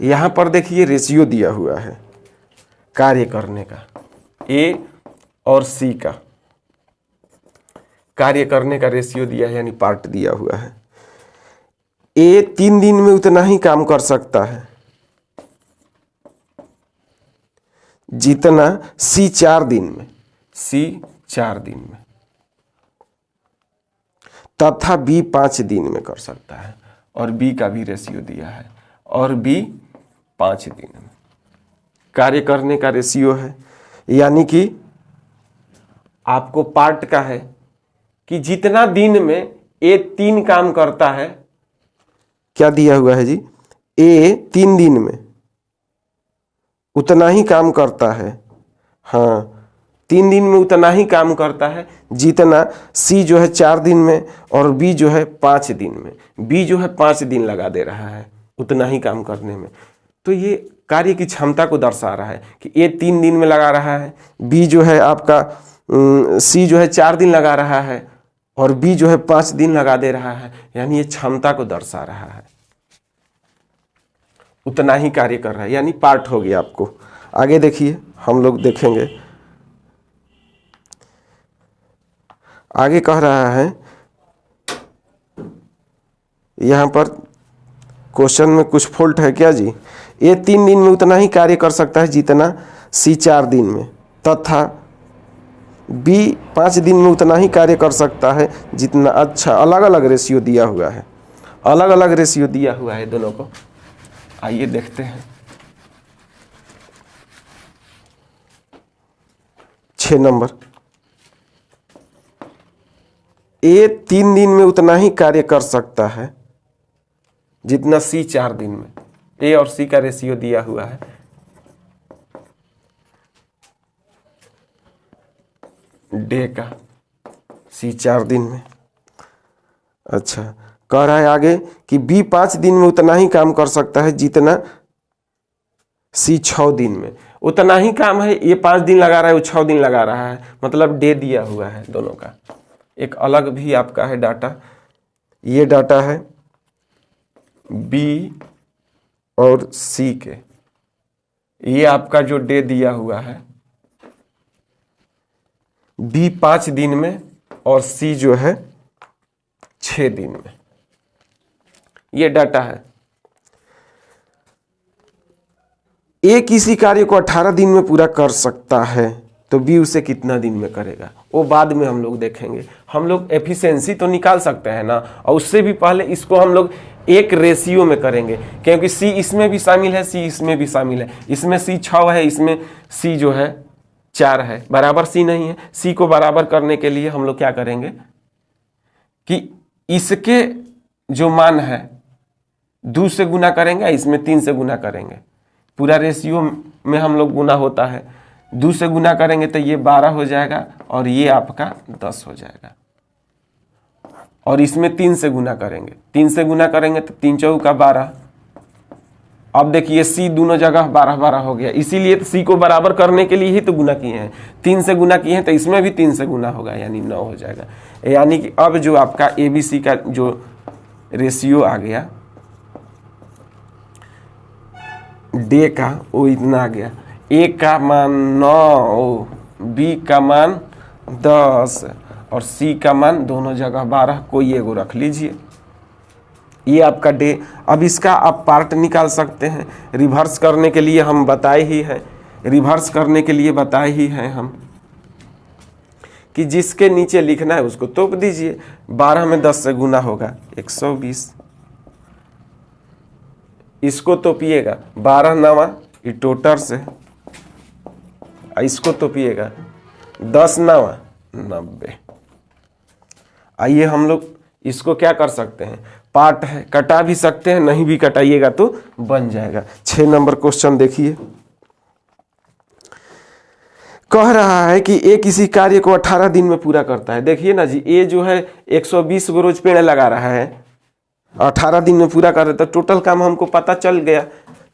यहां पर देखिए रेशियो दिया हुआ है कार्य करने का, ए और सी का कार्य करने का रेशियो दिया है, यानी पार्ट दिया हुआ है। ए 3 दिन में उतना ही काम कर सकता है जितना सी 4 दिन में, सी 4 दिन में, तथा बी 5 दिन में कर सकता है। और बी का भी रेशियो दिया है, और बी 5 दिन में कार्य करने का रेशियो है। यानी कि आपको पार्ट का है कि जितना दिन में ए 3 काम करता है, क्या दिया हुआ है जी? ए 3 दिन में उतना ही काम करता है, हाँ 3 दिन में उतना ही काम करता है जितना सी जो है 4 दिन में और बी जो है 5 दिन में। बी जो है 5 दिन लगा दे रहा है उतना ही काम करने में, तो ये कार्य की क्षमता को दर्शा रहा है कि ए 3 दिन में लगा रहा है, बी जो है आपका सी जो है 4 दिन लगा रहा है और बी जो है 5 दिन लगा दे रहा है, यानी ये क्षमता को दर्शा रहा है। उतना ही कार्य कर रहा है, यानी पार्ट हो गया आपको। आगे देखिए, हम लोग देखेंगे आगे कह रहा है यहां पर क्वेश्चन में कुछ फॉल्ट है क्या जी? ए 3 दिन में उतना ही कार्य कर सकता है जितना सी 4 दिन में, तथा बी 5 दिन में उतना ही कार्य कर सकता है जितना। अच्छा, अलग अलग रेशियो दिया हुआ है, अलग अलग रेशियो दिया हुआ है दोनों को। आइए देखते हैं। 6 नंबर, ए 3 दिन में उतना ही कार्य कर सकता है जितना सी 4 दिन में। ए और सी का रेशियो दिया हुआ है। डे का सी 4 दिन में। अच्छा, कह रहा है आगे कि बी 5 दिन में उतना ही काम कर सकता है जितना सी 6 दिन में। उतना ही काम है, ये 5 दिन लगा रहा है, वो 6 दिन लगा रहा है, मतलब डे दिया हुआ है दोनों का। एक अलग भी आपका है डाटा, ये डाटा है बी और सी के। ये आपका जो डे दिया हुआ है, बी 5 दिन में और सी जो है 6 दिन में, ये डाटा है। ए किसी कार्य को 18 दिन में पूरा कर सकता है, तो बी उसे कितना दिन में करेगा वो बाद में हम लोग देखेंगे। हम लोग एफिशिएंसी तो निकाल सकते हैं ना, और उससे भी पहले इसको हम लोग एक रेशियो में करेंगे, क्योंकि सी इसमें भी शामिल है, सी इसमें भी शामिल है। इसमें सी 6 है, इसमें सी जो है 4 है, बराबर सी नहीं है। सी को बराबर करने के लिए हम लोग क्या करेंगे कि इसके जो मान है 2 से गुना करेंगे, इसमें 3 से गुना करेंगे। पूरा रेशियो में हम लोग गुना होता है, 2 से गुना करेंगे तो ये 12 हो जाएगा और ये आपका 10 हो जाएगा। और इसमें 3 से गुना करेंगे, 3 से गुना करेंगे तो 3 चौका 12। अब देखिए सी दोनों जगह 12-12 हो गया, इसीलिए तो सी को बराबर करने के लिए ही तो गुना किए हैं। 3 से गुना किए हैं तो इसमें भी 3 से गुना होगा, यानी 9 हो जाएगा। यानी कि अब जो आपका ABC का जो रेशियो आ गया डे का, वो इतना आ गया। ए का मान 9, बी का मान 10 और सी का मान दोनों जगह 12, कोई एगो रख लीजिए। ये आपका डे। अब इसका आप पार्ट निकाल सकते हैं। रिवर्स करने के लिए हम बताए ही हैं, रिवर्स करने के लिए बताए ही हैं हम कि जिसके नीचे लिखना है उसको तोप दीजिए। 12 में 10 से गुना होगा 120, इसको तोपिएगा 12 नवा ये टोटल से, इसको तोपिएगा 10 नवा 90। आइए हम लोग इसको क्या कर सकते हैं, पार्ट है कटा भी सकते हैं, नहीं भी कटाइएगा तो बन जाएगा। 6 नंबर क्वेश्चन देखिए, कह रहा है कि ए किसी कार्य को 18 दिन में पूरा करता है। देखिए ना जी, ए जो है 120 गो रोज पेड़ लगा रहा है, 18 दिन में पूरा कर रहा है, तो टोटल काम हमको पता चल गया।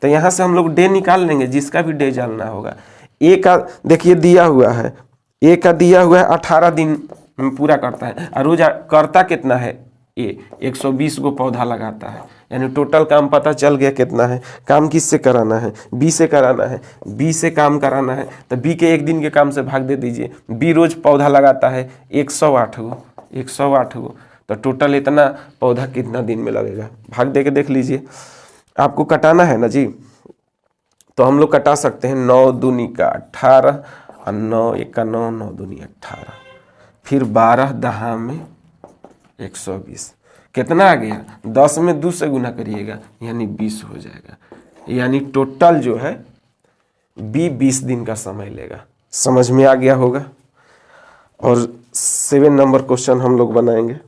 तो यहाँ से हम लोग डे निकाल लेंगे, जिसका भी डे जानना होगा। ए का देखिए दिया हुआ है, ए का दिया हुआ है 18 दिन में पूरा करता है, और रोज करता कितना है, ए 120 गो पौधा लगाता है, यानी टोटल काम पता चल गया कितना है। काम किससे कराना है, बी से कराना है, बी से काम कराना है, तो बी के एक दिन के काम से भाग दे दीजिए। बी रोज पौधा लगाता है 108 गो, 108 गो, तो टोटल इतना पौधा कितना दिन में लगेगा, भाग दे के देख लीजिए। आपको कटाना है ना जी, तो हम लोग कटा सकते हैं। 9 दूनी का 18 और 9 एका 9, 9 दूनी 18, फिर 12 दहा में 120, कितना आ गया, 10 में 2 से गुना करिएगा यानी 20 हो जाएगा। यानी टोटल जो है बी 20 दिन का समय लेगा। समझ में आ गया होगा। और 7 नंबर क्वेश्चन हम लोग बनाएंगे,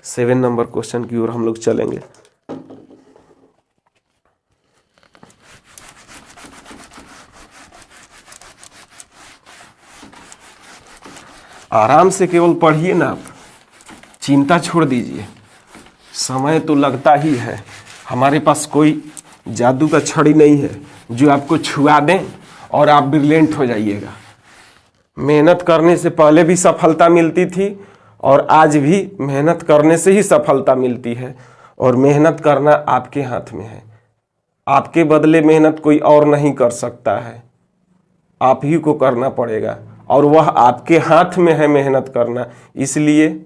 7 नंबर क्वेश्चन की ओर हम लोग चलेंगे। आराम से केवल पढ़िए ना, आप चिंता छोड़ दीजिए। समय तो लगता ही है, हमारे पास कोई जादू का छड़ी नहीं है जो आपको छुआ दें और आप ब्रिलियंट हो जाइएगा। मेहनत करने से पहले भी सफलता मिलती थी और आज भी मेहनत करने से ही सफलता मिलती है, और मेहनत करना आपके हाथ में है। आपके बदले मेहनत कोई और नहीं कर सकता है, आप ही को करना पड़ेगा, और वह आपके हाथ में है मेहनत करना। इसलिए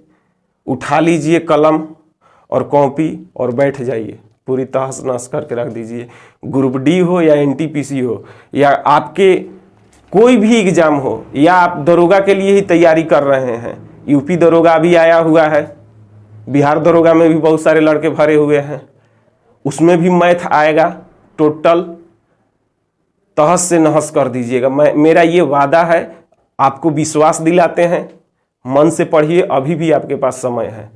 उठा लीजिए कलम और कॉपी और बैठ जाइए, पूरी तहस नहस करके रख दीजिए। ग्रुप डी हो या एनटीपीसी हो या आपके कोई भी एग्जाम हो, या आप दरोगा के लिए ही तैयारी कर रहे हैं, यूपी दरोगा भी आया हुआ है, बिहार दरोगा में भी बहुत सारे लड़के भरे हुए हैं, उसमें भी मैथ आएगा। टोटल तहस से नहस कर दीजिएगा। मेरा ये वादा है, आपको विश्वास दिलाते हैं, मन से पढ़िए, अभी भी आपके पास समय है,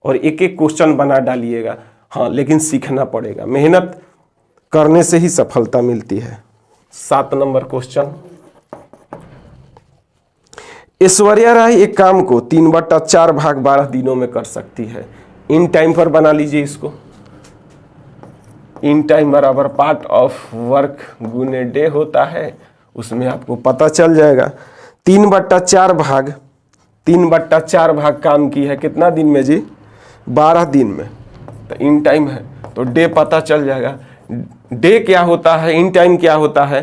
और एक एक क्वेश्चन बना डालिएगा। हाँ, लेकिन सीखना पड़ेगा, मेहनत करने से ही सफलता मिलती है। 7 नंबर क्वेश्चन, ऐश्वर्या राय एक काम को 3/4 भाग 12 दिनों में कर सकती है। इन टाइम पर बना लीजिए इसको। इन टाइम बराबर पार्ट ऑफ वर्क गुने डे होता है, उसमें आपको पता चल जाएगा। 3/4 भाग, 3/4 भाग काम की है कितना दिन में जी, 12 दिन में, तो इन टाइम है तो डे पता चल जाएगा। डे क्या होता है, इन टाइम क्या होता है,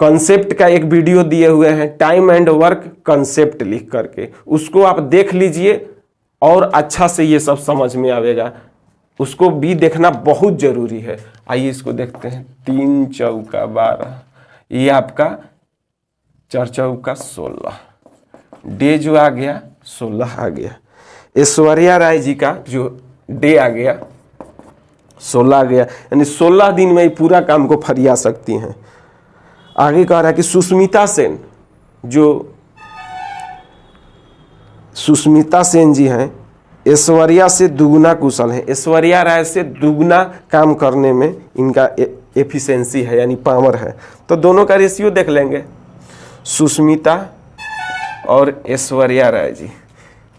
कॉन्सेप्ट का एक वीडियो दिए हुए हैं, टाइम एंड वर्क कॉन्सेप्ट लिख करके, उसको आप देख लीजिए और अच्छा से ये सब समझ में आएगा। उसको भी देखना बहुत जरूरी है। आइए इसको देखते हैं। 3 चौका 12, ये आपका 4 चौका 16, डे जो आ गया 16 आ गया। ऐश्वर्या राय जी का जो डे आ गया 16 आ गया, यानी 16 दिन में पूरा काम को फरिया सकती हैं। आगे कह रहा है कि सुष्मिता सेन, जो सुष्मिता सेन जी हैं, ऐश्वर्या से दुगुना कुशल है। ऐश्वर्या राय से दुगुना काम करने में इनका एफिशिएंसी है, यानी पावर है। तो दोनों का रेशियो देख लेंगे। सुष्मिता और ऐश्वर्या राय जी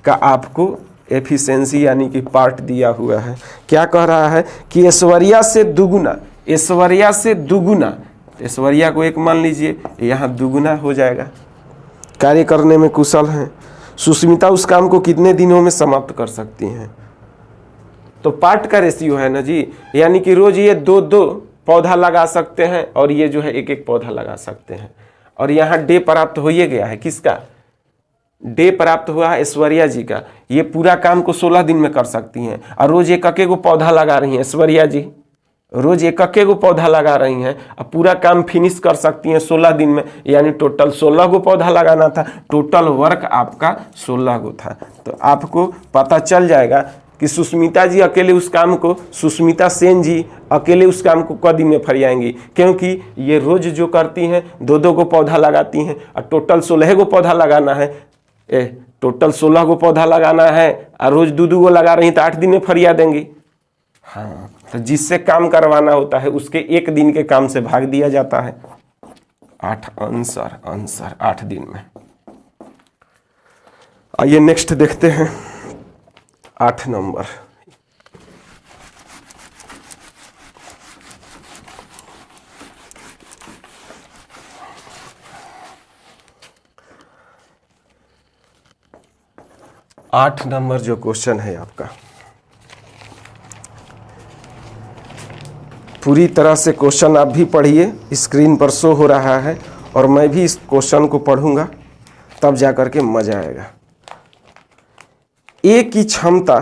का आपको एफिशिएंसी यानी कि पार्ट दिया हुआ है। क्या कह रहा है कि ऐश्वर्या से दुगुना, ऐश्वर्या से दुगुना, ऐश्वर्या को 1 मान लीजिए, यहाँ दुगुना हो जाएगा। कार्य करने में कुशल हैं। सुष्मिता उस काम को कितने दिनों में समाप्त कर सकती हैं, तो पार्ट का रेशियो है ना जी, यानी कि रोज ये 2-2 पौधा लगा सकते हैं और ये जो है 1-1 पौधा लगा सकते हैं। और यहाँ डे प्राप्त हो ही गया है। किसका डे प्राप्त हुआ है? ऐश्वर्या जी का। ये पूरा काम को 16 दिन में कर सकती हैं और रोज एक को पौधा लगा रही हैं ऐश्वर्या जी, रोज एक को पौधा लगा रही हैं और पूरा काम फिनिश कर सकती हैं 16 दिन में। यानी टोटल 16 को पौधा लगाना था, टोटल वर्क आपका 16 को था। तो आपको पता चल जाएगा कि सुष्मिता जी अकेले उस काम को, सुष्मिता सेन जी अकेले उस काम को क दिन में फरियाएंगी, क्योंकि ये रोज जो करती हैं 2-2 को पौधा लगाती हैं और टोटल 16 को पौधा लगाना है। टोटल 16 को पौधा लगाना है और रोज 2-2 को लगा रही तो 8 दिन में फरिया देंगी। हाँ, तो जिससे काम करवाना होता है उसके 1 दिन के काम से भाग दिया जाता है। 8 आंसर 8 दिन में। आइए नेक्स्ट देखते हैं 8 नंबर। आठ नंबर जो क्वेश्चन है आपका, पूरी तरह से क्वेश्चन आप भी पढ़िए, स्क्रीन पर शो हो रहा है और मैं भी इस क्वेश्चन को पढ़ूंगा, तब जाकर के मजा आएगा। ए की क्षमता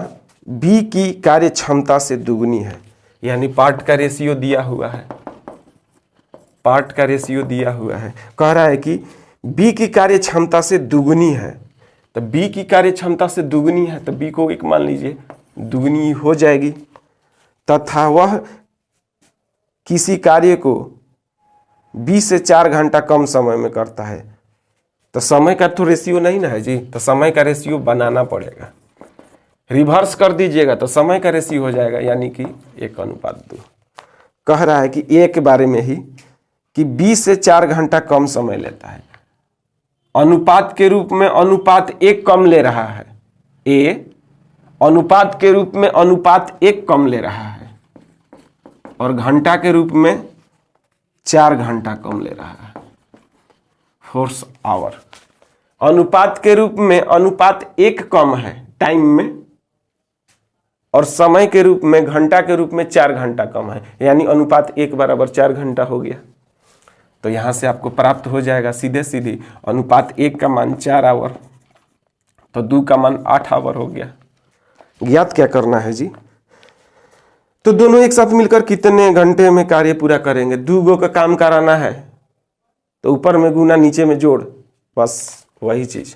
बी की कार्य क्षमता से दुगनी है, यानी पार्ट का रेशियो दिया हुआ है, पार्ट का रेशियो दिया हुआ है। कह रहा है कि बी की कार्य क्षमता से दुगनी है, तो बी की कार्य क्षमता से दुगनी है तो बी को 1 मान लीजिए, दुगनी हो जाएगी। तथा वह किसी कार्य को 20 से 4 घंटा कम समय में करता है, तो समय का तो रेशियो नहीं ना है जी, तो समय का रेशियो बनाना पड़ेगा। रिवर्स कर दीजिएगा तो समय का रेशियो हो जाएगा, यानी कि 1:2। कह रहा है कि ए के बारे में ही कि 20 से 4 घंटा कम समय लेता है, अनुपात के रूप में अनुपात 1 कम ले रहा है। ए अनुपात के रूप में अनुपात 1 कम ले रहा है और घंटा के रूप में 4 घंटा कम ले रहा है, 4 आवर। अनुपात के रूप में अनुपात 1 कम है टाइम में और समय के रूप में घंटा के रूप में 4 घंटा कम है, यानी अनुपात 1 बराबर 4 घंटा हो गया। तो यहां से आपको प्राप्त हो जाएगा सीधे सीधे अनुपात 1 का मान 4 आवर, तो 2 का मान 8 आवर हो गया। ज्ञात क्या करना है जी? तो दोनों एक साथ मिलकर कितने घंटे में कार्य पूरा करेंगे? 2 गो का काम कराना है तो ऊपर में गुना नीचे में जोड़, बस वही चीज।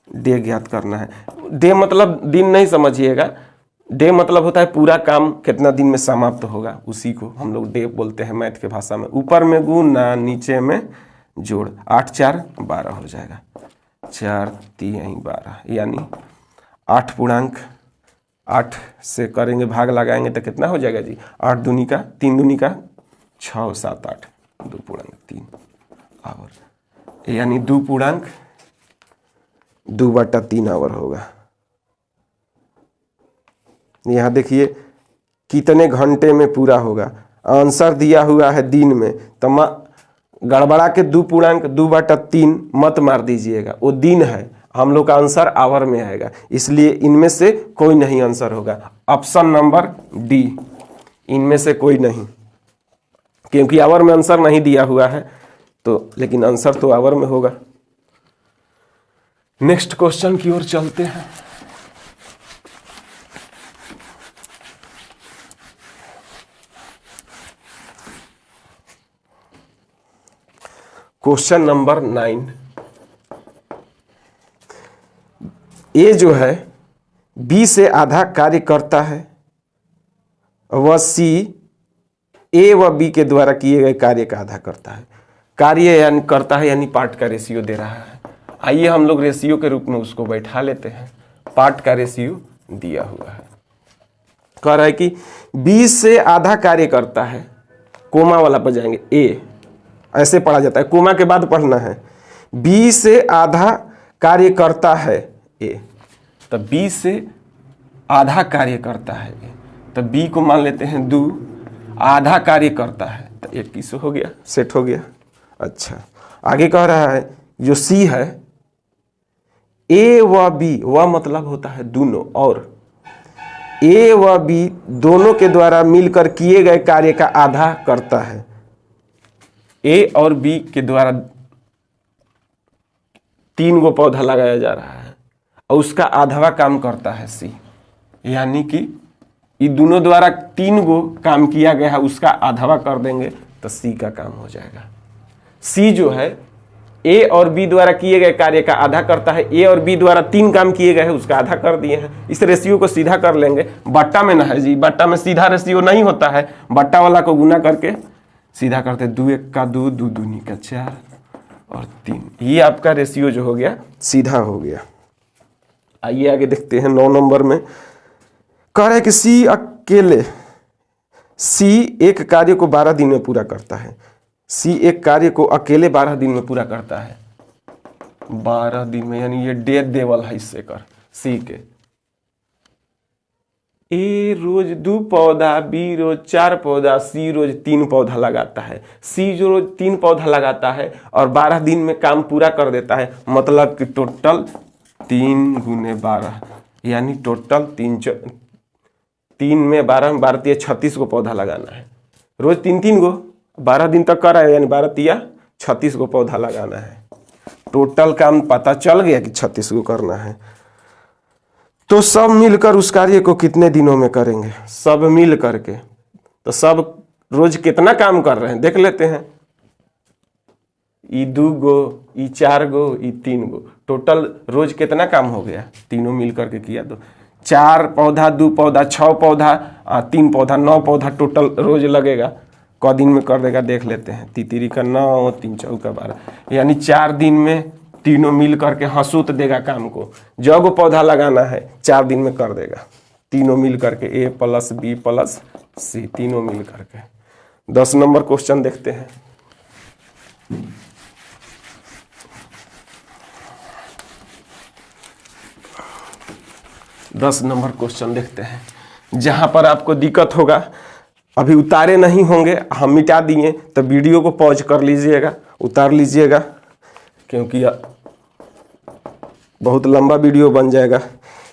डे ज्ञात करना है। डे मतलब दिन नहीं समझिएगा, डे मतलब होता है पूरा काम कितना दिन में समाप्त होगा, उसी को हम लोग डे बोलते हैं मैथ के भाषा में। ऊपर में गुना नीचे में जोड़, 8 4 12 हो जाएगा, 4 3 12, यानी 8 पूर्णांक 8 से करेंगे भाग लगाएंगे तो कितना हो जाएगा जी? 8 दूनी का 3 दूनी का 6 7 8, 2 पूर्णांक 3 आवर, यानी 2 पूर्णांक 2/3 आवर होगा। यहां देखिए कितने घंटे में पूरा होगा, आंसर दिया हुआ है दिन में, तो गड़बड़ा के 2 पूर्णांक 2/3 मत मार दीजिएगा, वो दिन है, हम लोग का आंसर आवर में आएगा, इसलिए इनमें से कोई नहीं आंसर होगा। ऑप्शन नंबर डी, इनमें से कोई नहीं, क्योंकि आवर में आंसर नहीं दिया हुआ है, तो लेकिन आंसर तो आवर में होगा। नेक्स्ट क्वेश्चन की ओर चलते हैं। Question number 9। ए जो है बी से आधा कार्य करता है, वह सी ए व बी के द्वारा किए गए कार्य का आधा करता है। कार्य यानी करता है, यानी पार्ट का रेशियो दे रहा है। आइए हम लोग रेशियो के रूप में उसको बैठा लेते हैं। पार्ट का रेशियो दिया हुआ है, कह रहा है कि बी से आधा कार्य करता है, कोमा वाला पर जाएंगे, ए ऐसे पढ़ा जाता है, कोमा के बाद पढ़ना है। बी से आधा कार्य करता है ए, तो बी से आधा कार्य करता है ए, तो बी को मान लेते हैं 2, आधा कार्य करता है तो 21 हो गया, सेट हो गया। अच्छा, आगे कह रहा है जो सी है, ए व बी, वह मतलब होता है दोनों, और ए व बी दोनों के द्वारा मिलकर किए गए कार्य का आधा करता है। ए और बी के द्वारा 3 गो पौधा लगाया जा रहा है और उसका आधवा काम करता है सी, यानी कि ये दोनों द्वारा 3 गो काम किया गया है, उसका आधवा कर देंगे तो सी का काम हो जाएगा। सी जो है ए और बी द्वारा किए गए कार्य का आधा करता है, ए और बी द्वारा 3 काम किए गए हैं उसका आधा कर दिए हैं। इस रेशियो को सीधा कर लेंगे। बट्टा में ना है जी, बट्टा में सीधा रेशियो नहीं होता है, बट्टा वाला को गुना करके सीधा करते 2 1 का 2, 2 दूनी का 4 और 3। ये आपका रेशियो जो हो गया सीधा हो गया। आइए आगे देखते हैं 9 नंबर में। कह रहा है कि सी एक कार्य को 12 दिन में पूरा करता है। सी एक कार्य को अकेले 12 दिन में पूरा करता है। 12 दिन में, यानी ये डेट देवल है इससे कर सी के। ए रोज 2 पौधा, बी रोज 4 पौधा, सी रोज 3 पौधा लगाता है। सी जो रोज 3 पौधा लगाता है और 12 दिन में काम पूरा कर देता है, मतलब कि टोटल 3 गुने 12, यानी टोटल 3 में 12 में 12 36 गो पौधा लगाना है। रोज 3 गो 12 दिन तक कर रहा है, यानी 12 36 गो पौधा लगाना है। टोटल काम पता चल गया कि 36 गो करना है। तो सब मिलकर उस कार्य को कितने दिनों में करेंगे? सब मिल करके, तो सब रोज कितना काम कर रहे हैं देख लेते हैं। ई 2 गो, ई 4 गो, ई 3 गो, टोटल रोज कितना काम हो गया? तीनों मिल करके किया तो 4 पौधा, 2 पौधा, 6 पौधा, 3 पौधा, 9 पौधा टोटल रोज लगेगा। क दिन में कर देगा देख लेते हैं। 3 का 9, 3 चौका 12, यानी 4 दिन में तीनों मिल करके हंसूत देगा काम को। जो पौधा लगाना है 4 दिन में कर देगा, तीनों मिल करके ए प्लस बी प्लस सी, तीनों मिल करके। 10 नंबर क्वेश्चन देखते हैं। दस नंबर क्वेश्चन देखते हैं, जहां पर आपको दिक्कत होगा, अभी उतारे नहीं होंगे, हम मिटा दिए, तो वीडियो को पॉज कर लीजिएगा, उतार लीजिएगा, क्योंकि बहुत लंबा वीडियो बन जाएगा।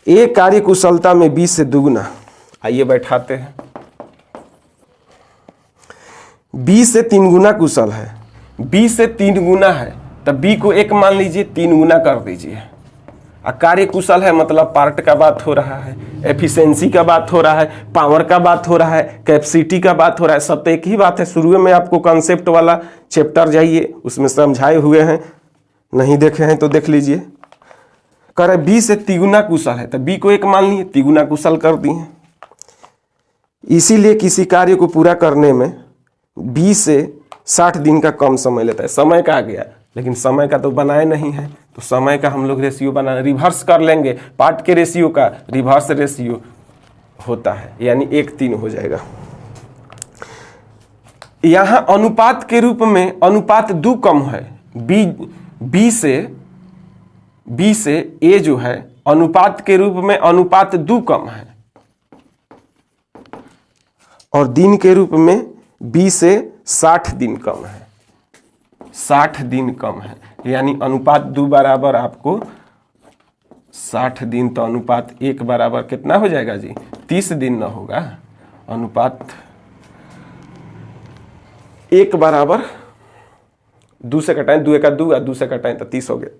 एक कार्य कुशलता में 20 से दुगुना। आइए बैठाते हैं। 20 से 3 गुना कुशल है, 20 से 3 गुना है, तब बी को 1 मान लीजिए, 3 गुना कर दीजिए। कार्य कुशल है मतलब पार्ट का बात हो रहा है, एफिशिएंसी का बात हो रहा है, पावर का बात हो रहा है, कैपेसिटी का बात हो रहा है, सब तो एक ही बात है। शुरू में आपको कॉन्सेप्ट वाला चैप्टर जाइए, उसमें समझाए हुए हैं, नहीं देखे हैं तो देख लीजिए। कह रहे 20 से 3 गुना कुशल है, तो बी को 1 मान लिए, 3 गुना कुशल कर दिए। इसीलिए किसी कार्य को पूरा करने में 20 से 60 दिन का कम समय लेता है। समय का आ गया, लेकिन समय का तो बनाए नहीं है, तो समय का हम लोग रेशियो बनाना रिवर्स कर लेंगे। पार्ट के रेशियो का रिवर्स रेशियो होता है, यानी 1:3 हो जाएगा। यहां अनुपात के रूप में अनुपात 2 कम है। बी से ए जो है अनुपात के रूप में अनुपात 2 कम है, और दिन के रूप में बी से 60 दिन कम है। 60 दिन कम है, यानी अनुपात 2 बराबर आपको 60 दिन, तो अनुपात 1 बराबर कितना हो जाएगा जी? 30 दिन ना होगा। अनुपात 1 बराबर 2 से कटाएं, 2 का 2, 2 से कटाएं तो 30 हो गया,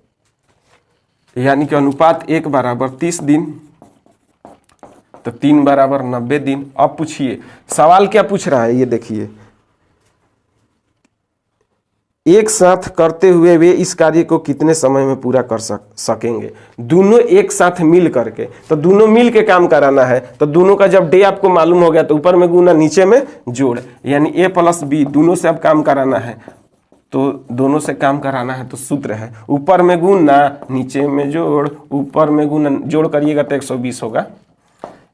यानी कि अनुपात 1 बराबर 30 दिन, तो 3 बराबर 90 दिन। अब पूछिए सवाल क्या पूछ रहा है, ये देखिए। एक साथ करते हुए वे इस कार्य को कितने समय में पूरा कर सकेंगे? दोनों एक साथ मिल करके, तो दोनों मिल के काम कराना है, तो दोनों का जब डे आपको मालूम हो गया, तो ऊपर में गुना नीचे में जोड़, यानी ए प्लस बी दोनों से अब काम कराना है, तो दोनों से काम कराना है, तो सूत्र है ऊपर में गुना नीचे में जोड़, ऊपर में गुना जोड़ करिएगा तो 120 होगा।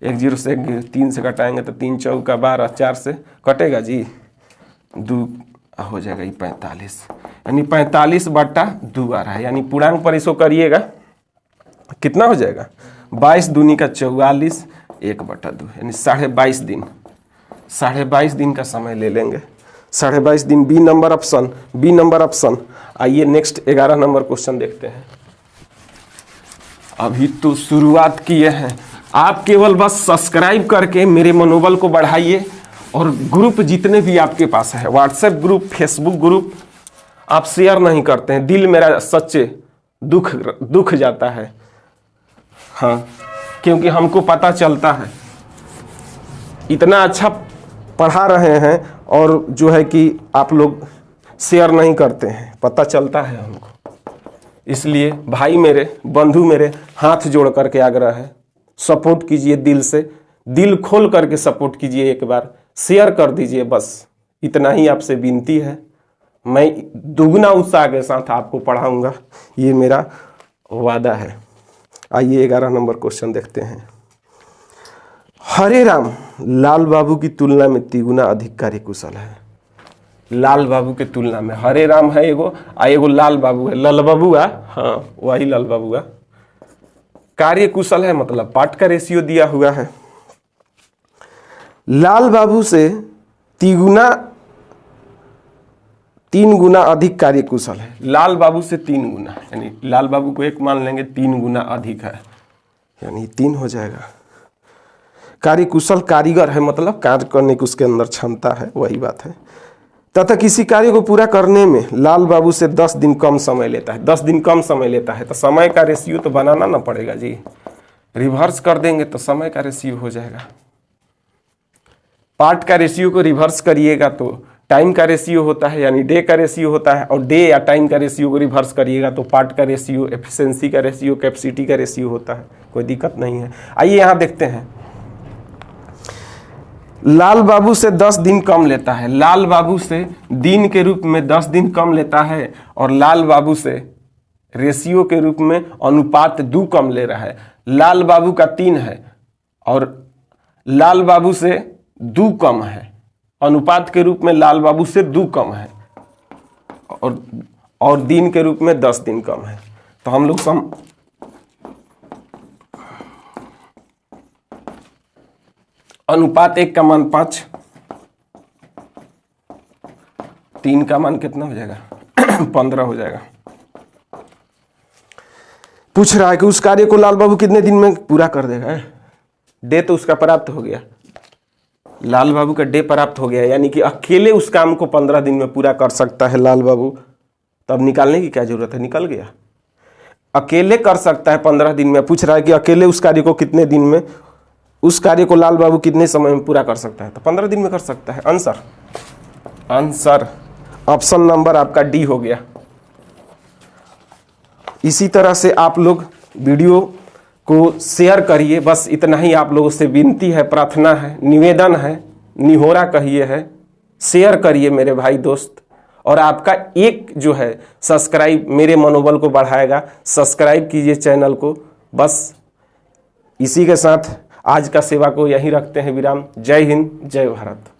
1 0 से 3 से कटाएंगे तो 3 चौका 12, 4 से कटेगा जी, 2 हो जाएगा, ये 45, यानी 45/2 आ रहा है, यानी पूर्णांक पर इसको करिएगा, कितना हो जाएगा? 22 दूनी का 44, 1/2, यानी 22.5 दिन। 22.5 दिन का समय ले लेंगे। 22.5 दिन, बी नंबर ऑप्शन। आइए नेक्स्ट 11 नंबर क्वेश्चन देखते हैं। अभी तो शुरुआत किए हैं, आप केवल बस सब्सक्राइब करके मेरे मनोबल को बढ़ाइए, और ग्रुप जितने भी आपके पास है, व्हाट्सएप ग्रुप, फेसबुक ग्रुप, आप शेयर नहीं करते हैं। दिल मेरा सच्चे दुख जाता है। हाँ, क्योंकि हमको पता चलता है इतना अच्छा पढ़ा रहे हैं और जो है कि आप लोग शेयर नहीं करते हैं, पता चलता है हमको। इसलिए भाई मेरे, बंधु मेरे, हाथ जोड़ करके आग्रह है, सपोर्ट कीजिए दिल से, दिल खोल करके सपोर्ट कीजिए, एक बार शेयर कर दीजिए, बस इतना ही आपसे विनती है। मैं दुगना उत्साह के साथ आपको पढ़ाऊंगा, ये मेरा वादा है। आइए 11 नंबर क्वेश्चन देखते हैं। हरे राम लाल बाबू की तुलना में तिगुना अधिक कार्यकुशल है। लाल बाबू के तुलना में हरे राम है एगो, आ एगो लाल बाबू है, लाल बाबूआ, हाँ वही लाल बाबूआ। कार्यकुशल है मतलब पाठ का रेशियो दिया हुआ है। लाल बाबू से 3 गुना अधिक कार्यकुशल है। लाल बाबू से 3 गुना, यानी लाल बाबू को 1 मान लेंगे, 3 गुना अधिक है, यानी 3 हो जाएगा। कार्यकुशल कारीगर है मतलब कार्य करने की उसके अंदर क्षमता है, वही बात है। तथा किसी कार्य को पूरा करने में लाल बाबू से 10 दिन कम समय लेता है। 10 दिन कम समय लेता है तो समय का रेशियो तो बनाना ना पड़ेगा जी, रिवर्स कर देंगे तो समय का रेशियो हो जाएगा। पार्ट का रेशियो को रिवर्स करिएगा तो टाइम का रेशियो होता है, यानी डे का रेशियो होता है, और डे या टाइम का रेशियो को रिवर्स करिएगा तो पार्ट का रेशियो, एफिशिएंसी का रेशियो, कैपेसिटी का रेशियो होता है। कोई दिक्कत नहीं है। आइए यहाँ देखते हैं। लाल बाबू से 10 दिन कम लेता है। लाल बाबू से दिन के रूप में 10 दिन कम लेता है, और लाल बाबू से रेशियो के रूप में अनुपात 2 कम ले रहा है। लाल बाबू का 3 है और लाल बाबू से 2 कम है, अनुपात के रूप में लाल बाबू से 2 कम है, और दिन के रूप में 10 दिन कम है। तो हम लोग अनुपात 1 का मान 5, 3 का मान कितना हो जाएगा 15 हो जाएगा। पूछ रहा है कि उस कार्य को लाल बाबू कितने दिन में पूरा कर देगा। डे तो उसका प्राप्त हो गया, लाल बाबू का डे प्राप्त हो गया, यानी कि अकेले उस काम को 15 दिन में पूरा कर सकता है लाल बाबू। तब निकालने की क्या जरूरत है, निकल गया, अकेले कर सकता है 15 दिन में। पूछ रहा है कि अकेले उस कार्य को कितने दिन में, उस कार्य को लाल बाबू कितने समय में पूरा कर सकता है, तो 15 दिन में कर सकता है। आंसर ऑप्शन नंबर आपका डी हो गया। इसी तरह से आप लोग वीडियो को शेयर करिए, बस इतना ही आप लोगों से विनती है, प्रार्थना है, निवेदन है, निहोरा कहिए है। शेयर करिए मेरे भाई दोस्त, और आपका एक जो है सब्सक्राइब मेरे मनोबल को बढ़ाएगा। सब्सक्राइब कीजिए चैनल को। बस इसी के साथ आज का सेवा को यहीं रखते हैं विराम। जय हिंद, जय भारत।